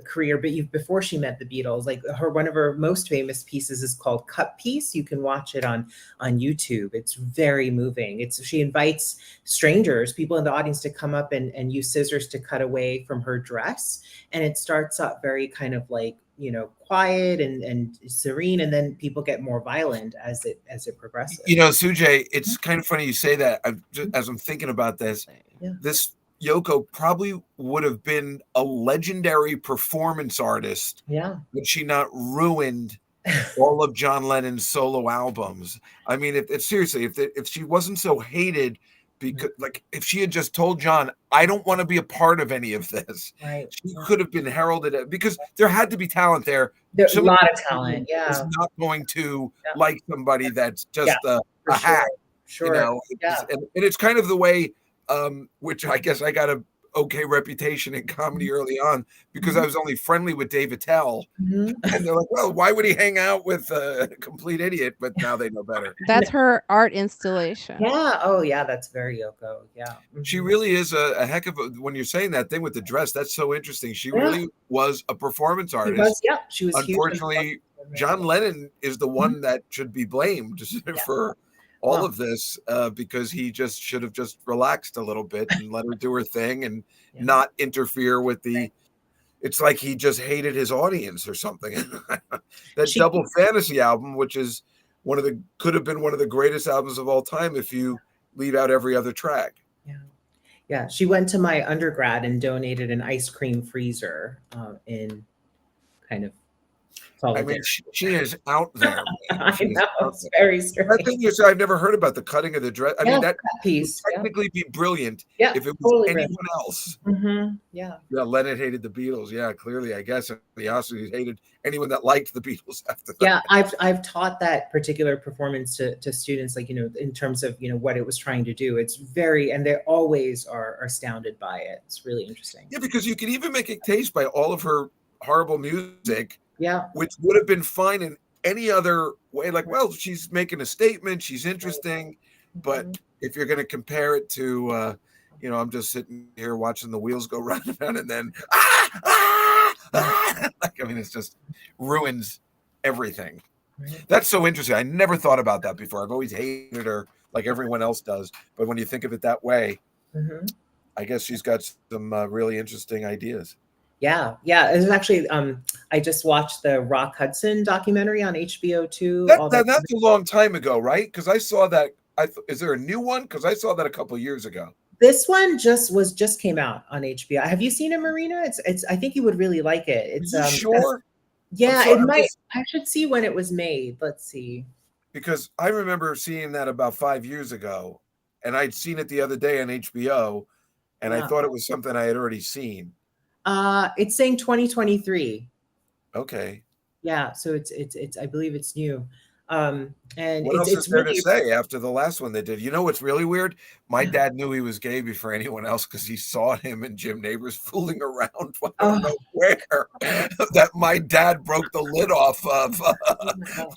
career, but before she met the Beatles, like one of her most famous pieces is called Cut Piece. You can watch it on YouTube. It's very moving. She invites strangers, people in the audience, to come up and use scissors to cut away from her dress. And it starts up very kind of like, quiet and serene, and then people get more violent as it progresses. SuJay, it's kind of funny you say that. As I'm thinking about this, this Yoko probably would have been a legendary performance artist. Yeah. Had she not ruined all of John Lennon's solo albums. I mean, if seriously, if she wasn't so hated, because like if she had just told John, I don't want to be a part of any of this, right, she could have been heralded, because there had to be talent there. There's a lot of talent. Yeah, is not going to like somebody that's just a sure. hack. Sure. And it's kind of the way, which I guess I got a okay reputation in comedy early on because I was only friendly with Dave Attell, and they're like, well, why would he hang out with a complete idiot? But now they know better. That's her art installation. Yeah. Oh yeah, that's very Yoko. Yeah. She really is a heck of a, when you're saying that thing with the dress, that's so interesting. She really was a performance artist. She was unfortunately huge. John Lennon is the one that should be blamed for all of this, because he just should have just relaxed a little bit and let her do her thing and not interfere with the. It's like he just hated his audience or something. That Double Fantasy album, which is could have been one of the greatest albums of all time if you leave out every other track. Yeah. She went to my undergrad and donated an ice cream freezer in kind of. I mean, she is out there. I know, it's very strange. The thing is, I've never heard about the cutting of the dress. I mean, that piece would technically be brilliant if it was totally anyone else. Yeah, Lennon hated the Beatles. Yeah, clearly, I guess. And the Oscars hated anyone that liked the Beatles after that. Yeah, I've taught that particular performance to students, like, in terms of, what it was trying to do. It's and they always are astounded by it. It's really interesting. Yeah, because you can even make a case by all of her horrible music. Yeah, which would have been fine in any other way. Like, well, she's making a statement, she's interesting, but if you're going to compare it to, I'm just sitting here watching the wheels go round and round, and then like, I mean, it's just ruins everything. That's so interesting. I never thought about that before. I've always hated her like everyone else does, but when you think of it that way, I guess she's got some really interesting ideas. Yeah. It was actually I just watched the Rock Hudson documentary on HBO too. That's a long time ago, right? Because I saw that. Is there a new one? Because I saw that a couple of years ago. This one just came out on HBO. Have you seen it, Marina? It's I think you would really like it. It's sure. Yeah, it might. I should see when it was made. Let's see. Because I remember seeing that about 5 years ago, and I'd seen it the other day on HBO, and I thought it was something I had already seen. It's saying 2023. Okay. Yeah, so it's I believe it's new. And what else is there to say after the last one they did? You know what's really weird? My dad knew he was gay before anyone else because he saw him and Jim Neighbors fooling around. I don't know where that my dad broke the lid off of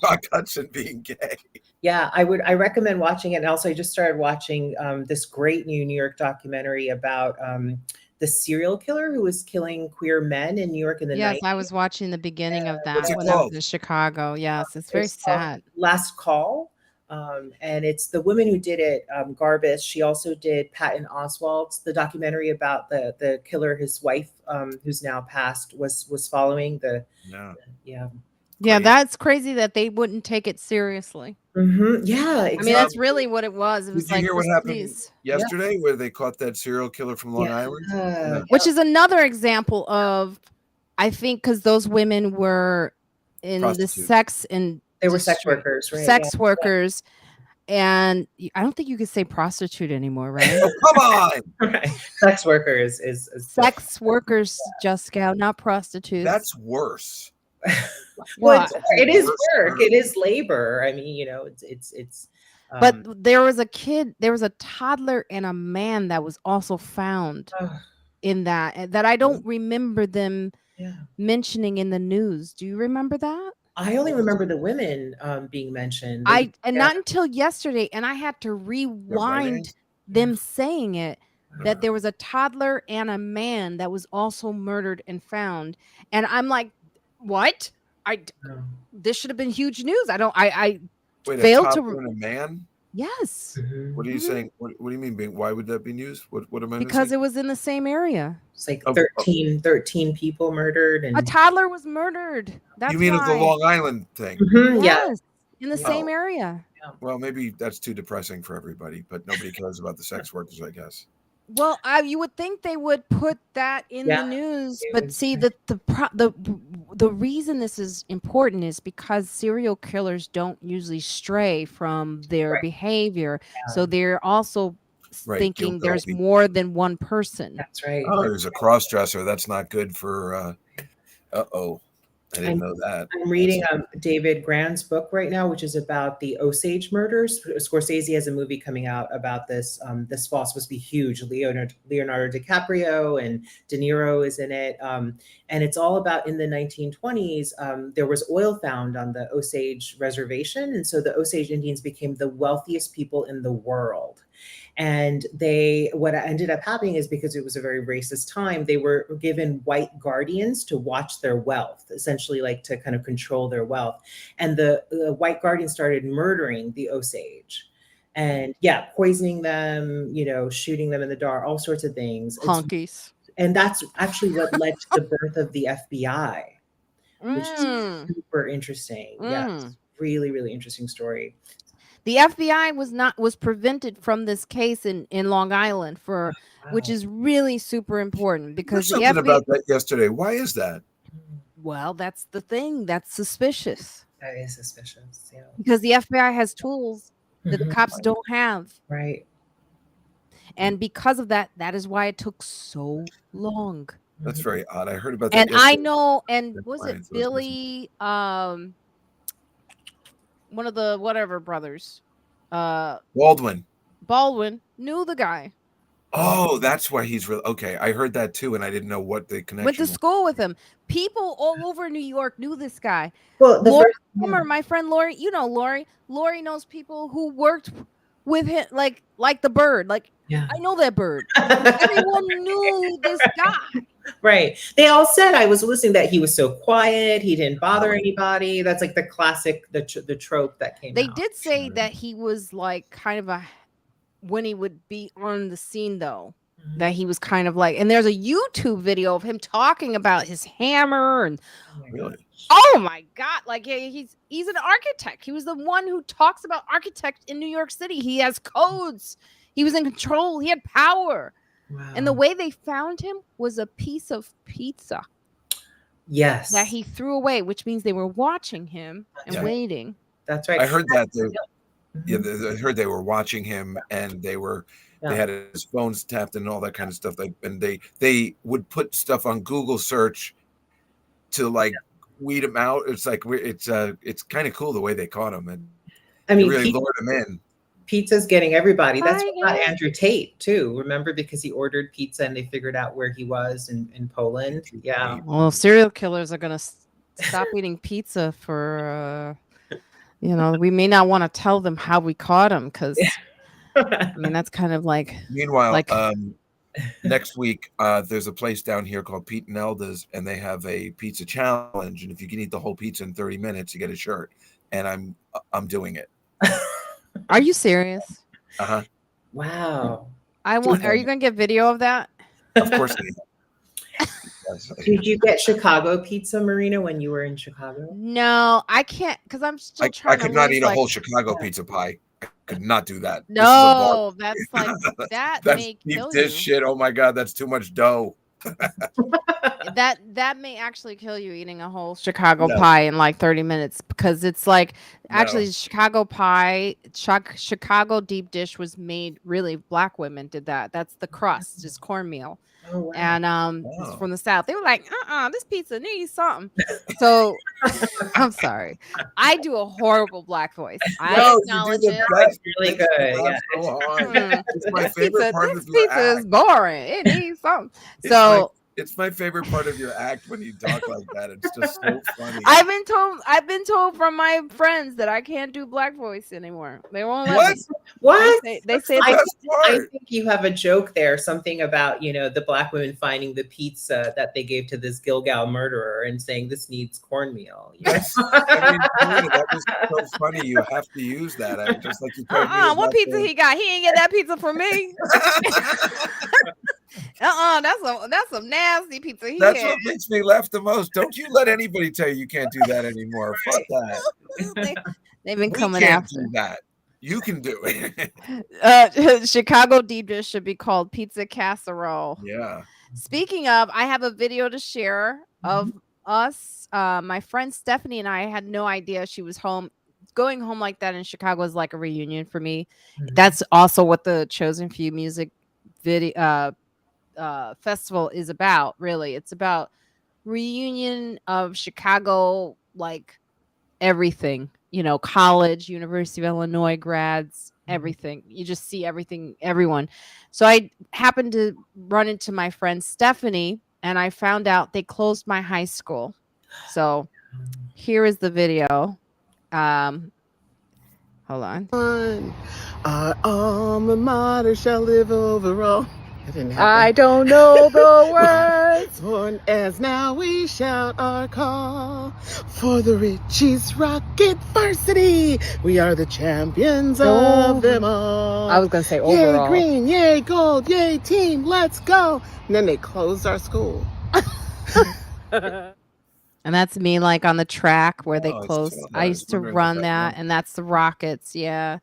Rock Hudson being gay. Yeah, I recommend watching it. And also, I just started watching this great new New York documentary about the serial killer who was killing queer men in New York in the 90s. Yes, I was watching the beginning of that What's it when I was called? in Chicago. Yes, it's very sad. Last Call. And it's the woman who did it, Garbus. She also did Patton Oswalt's, the documentary about the killer, his wife, who's now passed, was following the. Yeah. Yeah, that's crazy that they wouldn't take it seriously. Yeah, exactly. I mean, that's really what it was. It was Did you hear what happened yesterday where they caught that serial killer from Long Island? Which is another example of, I think, because those women were in the sex and they were sex workers, right? Sex workers. And I don't think you could say prostitute anymore, right? Oh, come on. Right. Sex workers is sex workers, Juskow, not prostitutes. That's worse. Well, it is work. It is labor. I mean, it's. But there was a toddler and a man that was also found in that I don't remember them mentioning in the news. Do you remember that? I only remember the women being mentioned. Not until yesterday, and I had to rewind them saying it, that there was a toddler and a man that was also murdered and found. And I'm like, what? This should have been huge news. I Wait, failed a to. toddler and a man? Yes. What are you saying? What do you mean? Why would that be news? What am I Because missing? it was in the same area. It's like 13 people murdered, and a toddler was murdered. That's you mean why. of the Long Island thing? Yes, in the same area. Well, maybe that's too depressing for everybody, but nobody cares about the sex workers, I guess. Well, you would think they would put that in the news, but see, the reason this is important is because serial killers don't usually stray from their behavior, so they're also thinking there's more than one person. That's right. Oh, there's a cross-dresser. That's not good for. I didn't know that. I'm reading David Grand's book right now, which is about the Osage murders. Scorsese has a movie coming out about this. This fall, supposed to be huge. Leonardo DiCaprio and De Niro is in it. And it's all about, in the 1920s, there was oil found on the Osage reservation. And so the Osage Indians became the wealthiest people in the world. And what ended up happening is, because it was a very racist time, they were given white guardians to watch their wealth, essentially like to kind of control their wealth. And the white guardians started murdering the Osage and poisoning them, shooting them in the dark, all sorts of things. Honkies. And that's actually what led to the birth of the FBI, which is super interesting. Yeah, really, really interesting story. The FBI was prevented from this case in Long Island which is really super important, because There's something about that yesterday. Why is that? Well, that's the thing. That's suspicious. That is suspicious. Yeah. Because the FBI has tools that the cops don't have. Right. And because of that, that is why it took so long. That's very odd. I heard about that. And yesterday. I know, and was it Billy? One of the whatever brothers, Baldwin knew the guy. Oh, that's why he's real. Okay, I heard that too, and I didn't know what the connection Went to was. school with him. People all over New York knew this guy. Well, the Lori first, yeah. Summer, my friend Lori, you know Lori. Lori knows people who worked with him, like the bird. Like Yeah. I know that bird. Everyone knew this guy. Right. They all said, I was listening, that he was so quiet. He didn't bother anybody. That's like the classic, the trope that came They out. did say that he was like kind of when he would be on the scene though, that he was kind of like, and there's a YouTube video of him talking about his hammer and Oh my Really? gosh. oh my god, like he's an architect. He was the one who talks about architect in New York City. He has codes. He was in control. He had power. Wow. And the way they found him was a piece of pizza Yes. that he threw away, which means they were watching him and Yeah. waiting. That's right. I heard that. Yeah, Mhm. I heard they were watching him, and they had his phones tapped and all that kind of stuff. And they would put stuff on Google search to like weed him out. It's like it's kind of cool the way they caught him, and I mean, really lured him in. pizza's getting everybody. That's Hi, what got guys. Andrew Tate too. Remember, because he ordered pizza and they figured out where he was in Poland. Yeah. Well, serial killers are gonna stop eating pizza for we may not want to tell them how we caught him, because I mean that's kind of like Meanwhile, like next week there's a place down here called Pete and Elda's, and they have a pizza challenge, and if you can eat the whole pizza in 30 minutes, you get a shirt. And I'm doing it. are you serious? Uh-huh. Wow. I want. Are you gonna get video of that? Of course they Did you get Chicago pizza, Marina, when you were in Chicago? No, I can't, because I'm still I trying could to not lose, eat a like, whole Chicago pizza pie. I could not do that. no, that's like that That's may deep kill dish you. shit. Oh my god, that's too much dough. That may actually kill you, eating a whole Chicago No. pie in like 30 minutes, because it's like actually No. Chicago pie, Chicago deep dish was made, really black women did that. That's the crust, is cornmeal. Oh, wow. And it's Wow. from the South. They were like, this pizza needs something. So I'm sorry. I do a horrible black voice. I No, acknowledge you do it. the best. Really Makes me good. laugh Yeah. so hard. Mm. It's my This favorite pizza, part this of your pizza is act. boring. It needs something. It's So it's my favorite part of your act when you talk like that. It's just so funny. I've been told from my friends that I can't do black voice anymore. They won't let What? me. What? They say the it's best I part. think you have a joke there, something about, the black women finding the pizza that they gave to this Gilgal murderer and saying this needs cornmeal. Yes. I mean, Marina, that was so funny. You have to use that. Just like you told me. what pizza he got? He ain't get that pizza from me. That's some nasty pizza he That's had. what makes me laugh the most. Don't you let anybody tell you can't do that anymore. Fuck that. They've been We coming can't after. do that. You can do it. Chicago deep dish should be called pizza casserole. Yeah. Speaking of, I have a video to share of us. My friend Stephanie and I had no idea she was home. Going home like that in Chicago is like a reunion for me. Mhm. That's also what the Chosen Few music video festival is about. Really, it's about reunion of Chicago, like everything. College, University of Illinois grads, everything. You just see everything, everyone. So I happened to run into my friend Stephanie, and I found out they closed my high school. So here is the video. Hold on. Our alma mater shall live overall. That didn't happen. I don't know the words. Born as now we shout our call for the Richie's Rocket Varsity. We are the champions of them all. I was gonna say Yay overall. green, yay gold, yay team, let's go. And then they closed our school. And that's me, like on the track where they Oh, it's closed. so I nice. used to Wondering run what that, that and that's the Rockets. Yeah,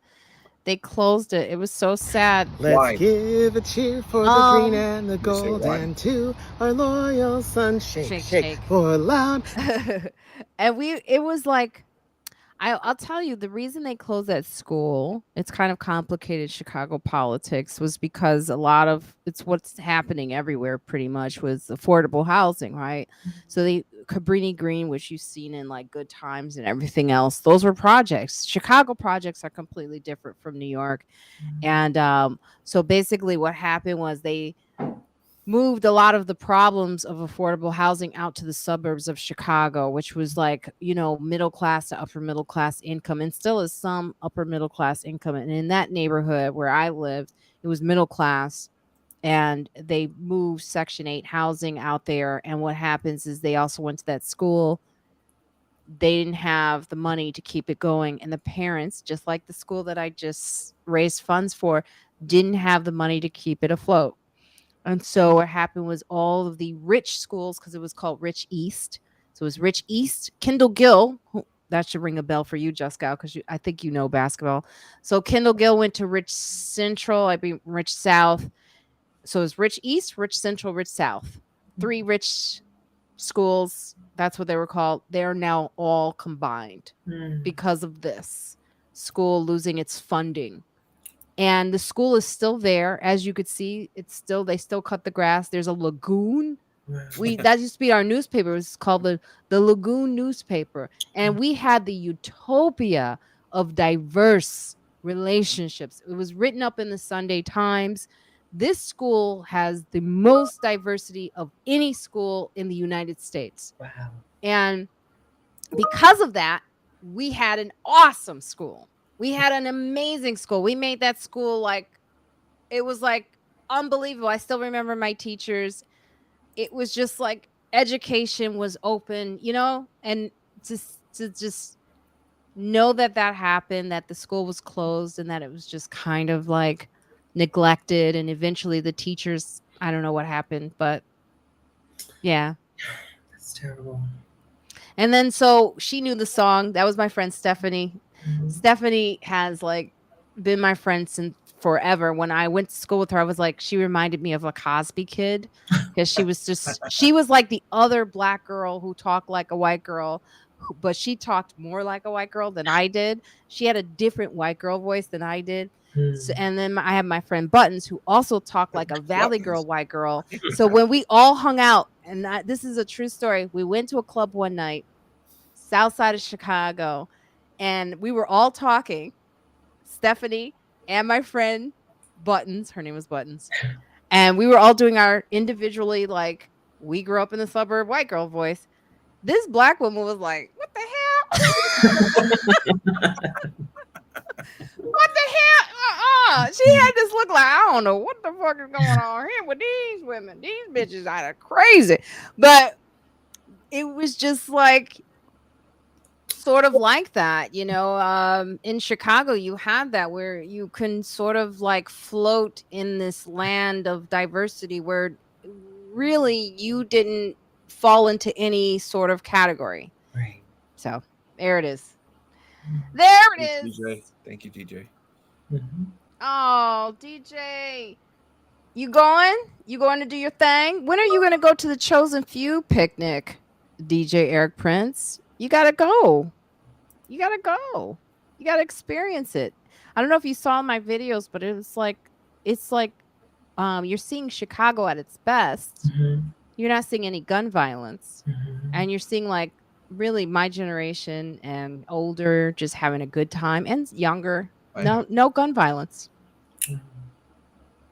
they closed it. It was so sad. Let's Why? give a cheer for the green and the You say gold, why? and to our loyal son, shake, Shake, shake, shake. for loud. And it was like, I'll tell you the reason they closed that school. It's kind of complicated Chicago politics was because a lot of it's what's happening everywhere pretty much was affordable housing, right? So the Cabrini Green, which you've seen in like Good Times and everything else, those were projects. Chicago projects are completely different from New York, and so basically what happened was they moved a lot of the problems of affordable housing out to the suburbs of Chicago, which was like, middle class to upper middle class income, and still is some upper middle class income. And in that neighborhood where I lived, it was middle class. And they moved Section 8 housing out there. And what happens is they also went to that school. They didn't have the money to keep it going. And the parents, just like the school that I just raised funds for, didn't have the money to keep it afloat. And so what happened was all of the rich schools, because it was called Rich East. So it was Rich East. Kendall Gill, that should ring a bell for you, Juskow, because I think you know basketball. So Kendall Gill went to Rich Central, Rich South. So it was Rich East, Rich Central, Rich South. 3 rich schools. That's what they were called. They are now all combined because of this school losing its funding. And the school is still there, as you could see. They still cut the grass. There's a lagoon. That used to be our newspaper. It was called the Lagoon newspaper, and we had the utopia of diverse relationships. It was written up in the Sunday Times. This school has the most diversity of any school in the United States. Wow. And because of that, we had an awesome school. We had an amazing school. We made that school it was unbelievable. I still remember my teachers. It was just like education was open, and to just know that happened, that the school was closed and that it was just kind of like neglected. And eventually the teachers, I don't know what happened, but yeah. That's terrible. And then so she knew the song. That was my friend Stephanie. Stephanie has been my friend since forever. When I went to school with her, I was she reminded me of a Cosby kid, because she was like the other black girl who talked like a white girl, but she talked more like a white girl than I did. She had a different white girl voice than I did. So, and then I have my friend Buttons, who also talked like a Valley girl, white girl. So when we all hung out, and this is a true story, we went to a club one night, south side of Chicago, and we were all talking, Stephanie and my friend Buttons, her name was Buttons, and we were all doing our individually, we grew up in the suburb white girl voice. This black woman was like, what the hell? What the hell? She had this look like, I don't know what the fuck is going on here with these women. These bitches are crazy. But it was just sort of like that, in Chicago, you had that where you can sort of float in this land of diversity where really you didn't fall into any sort of category. Right. So there it is. There it is. DJ. Thank you, DJ. Oh, DJ. You going? You going to do your thing? When are you going to go to the Chosen Few picnic, DJ Eric Prince? You got to go. You got to go. You got to experience it. I don't know if you saw my videos, but it's you're seeing Chicago at its best. You're not seeing any gun violence. And you're seeing really my generation and older just having a good time, and younger. No gun violence.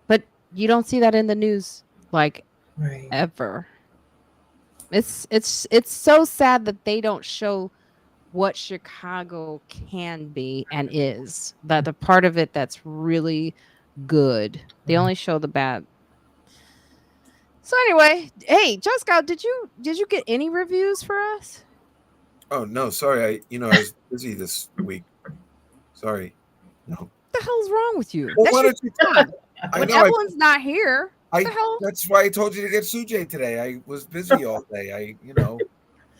But you don't see that in the news ever. It's so sad that they don't show what Chicago can be and is. That the part of it that's really good. They only show the bad. So anyway, hey, Juskow, did you get any reviews for us? Oh no, sorry. I was busy this week. Sorry. No. What the hell's wrong with you? Well, That's why your don't you- turn. I When know, I- Evelyn's not here, what the hell? That's why I told you to get SuJay today. I was busy all day. I'm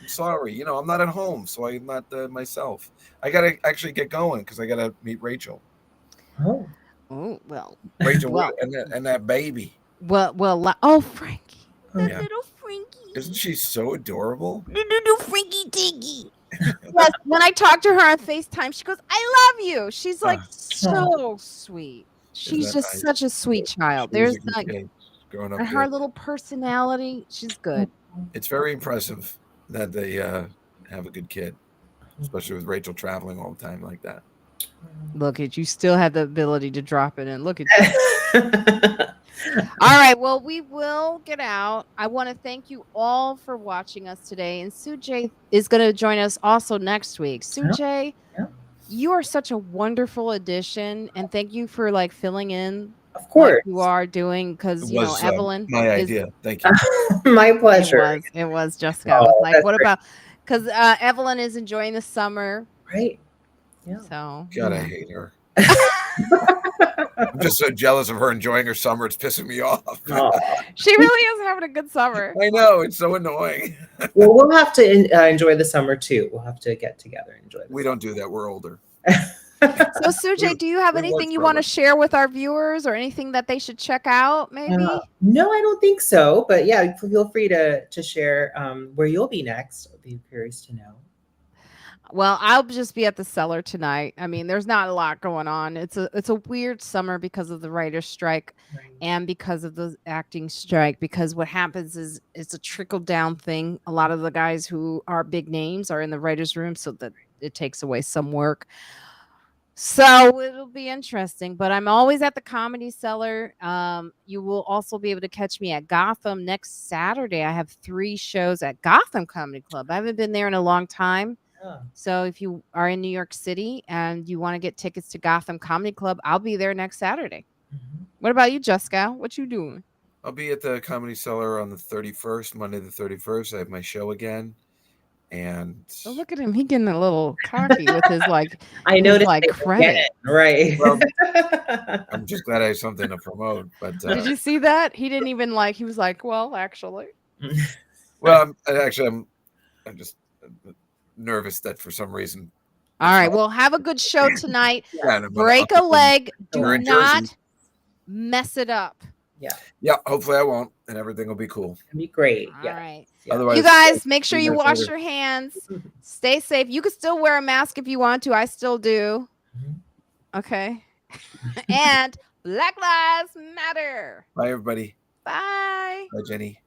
sorry. I'm not at home, so I'm not myself. I gotta actually get going because I gotta meet Rachel. Oh. Oh well. Rachel Well. and that baby. Oh, Frankie. That Yeah. little Frankie. Isn't she so adorable? Little Frankie Tiggy. Yes, when I talked to her on FaceTime, she goes, "I love you." She's like so sweet. She's that just nice? such a sweet child. She was There's a good like, kid, growing up and her good. little personality, she's good. It's very impressive that they have a good kid, especially with Rachel traveling all the time like that. Look at you, still have the ability to drop it in. Look at you. All right, well, we will get out. I want to thank you all for watching us today. And SuJay is going to join us also next week. SuJay, Yeah. you are such a wonderful addition. And thank you for like filling in Of like course. you are doing, because, It you know, was Evelyn my is. idea. Thank you. My pleasure. It was Juskow. I was Oh, like, that's what great. about, because Evelyn is enjoying the summer. Right. Yeah. So, God, I yeah. hate her. I'm just so jealous of her enjoying her summer. It's pissing me off. Oh. She really is having a good summer. I know. It's so annoying. Well, we'll have to enjoy the summer too. We'll have to get together and enjoy the We don't do that. We're older. So, SuJay, do you have we anything work you for want to it. share with our viewers, or anything that they should check out, maybe? No, I don't think so. But yeah, feel free to share where you'll be next. I'd be curious to know. Well, I'll just be at the Cellar tonight. I mean, there's not a lot going on. It's a weird summer because of the writer's strike Right. and because of the acting strike. Because what happens is it's a trickle down thing. A lot of the guys who are big names are in the writer's room, so that it takes away some work. So it'll be interesting, but I'm always at the Comedy Cellar. You will also be able to catch me at Gotham next Saturday. I have 3 shows at Gotham Comedy Club. I haven't been there in a long time. Oh. So if you are in New York City and you want to get tickets to Gotham Comedy Club, I'll be there next Saturday. Mhm. What about you, Juskow? What you doing? I'll be at the Comedy Cellar on the 31st, Monday the 31st. I have my show again. And Oh, look at him. He getting a little cocky with his like I his, noticed like they forget credit. it, right? Well, I'm just glad I have something to promote. But Did you see that? He didn't even like, he was like, well, actually. well, I'm just nervous that for some reason. All right. Well, have a good show tonight. Yeah, and Break a leg. You're Do in not Jersey. mess it up. Yeah, hopefully I won't, and everything will be cool. It'd be great. All Yeah. right. Otherwise, You guys, make sure see you you wash later. your hands. Stay safe. You can still wear a mask if you want to. I still do. Mhm. Okay. And Black Lives Matter. Bye, everybody. Bye. Bye, Jenny.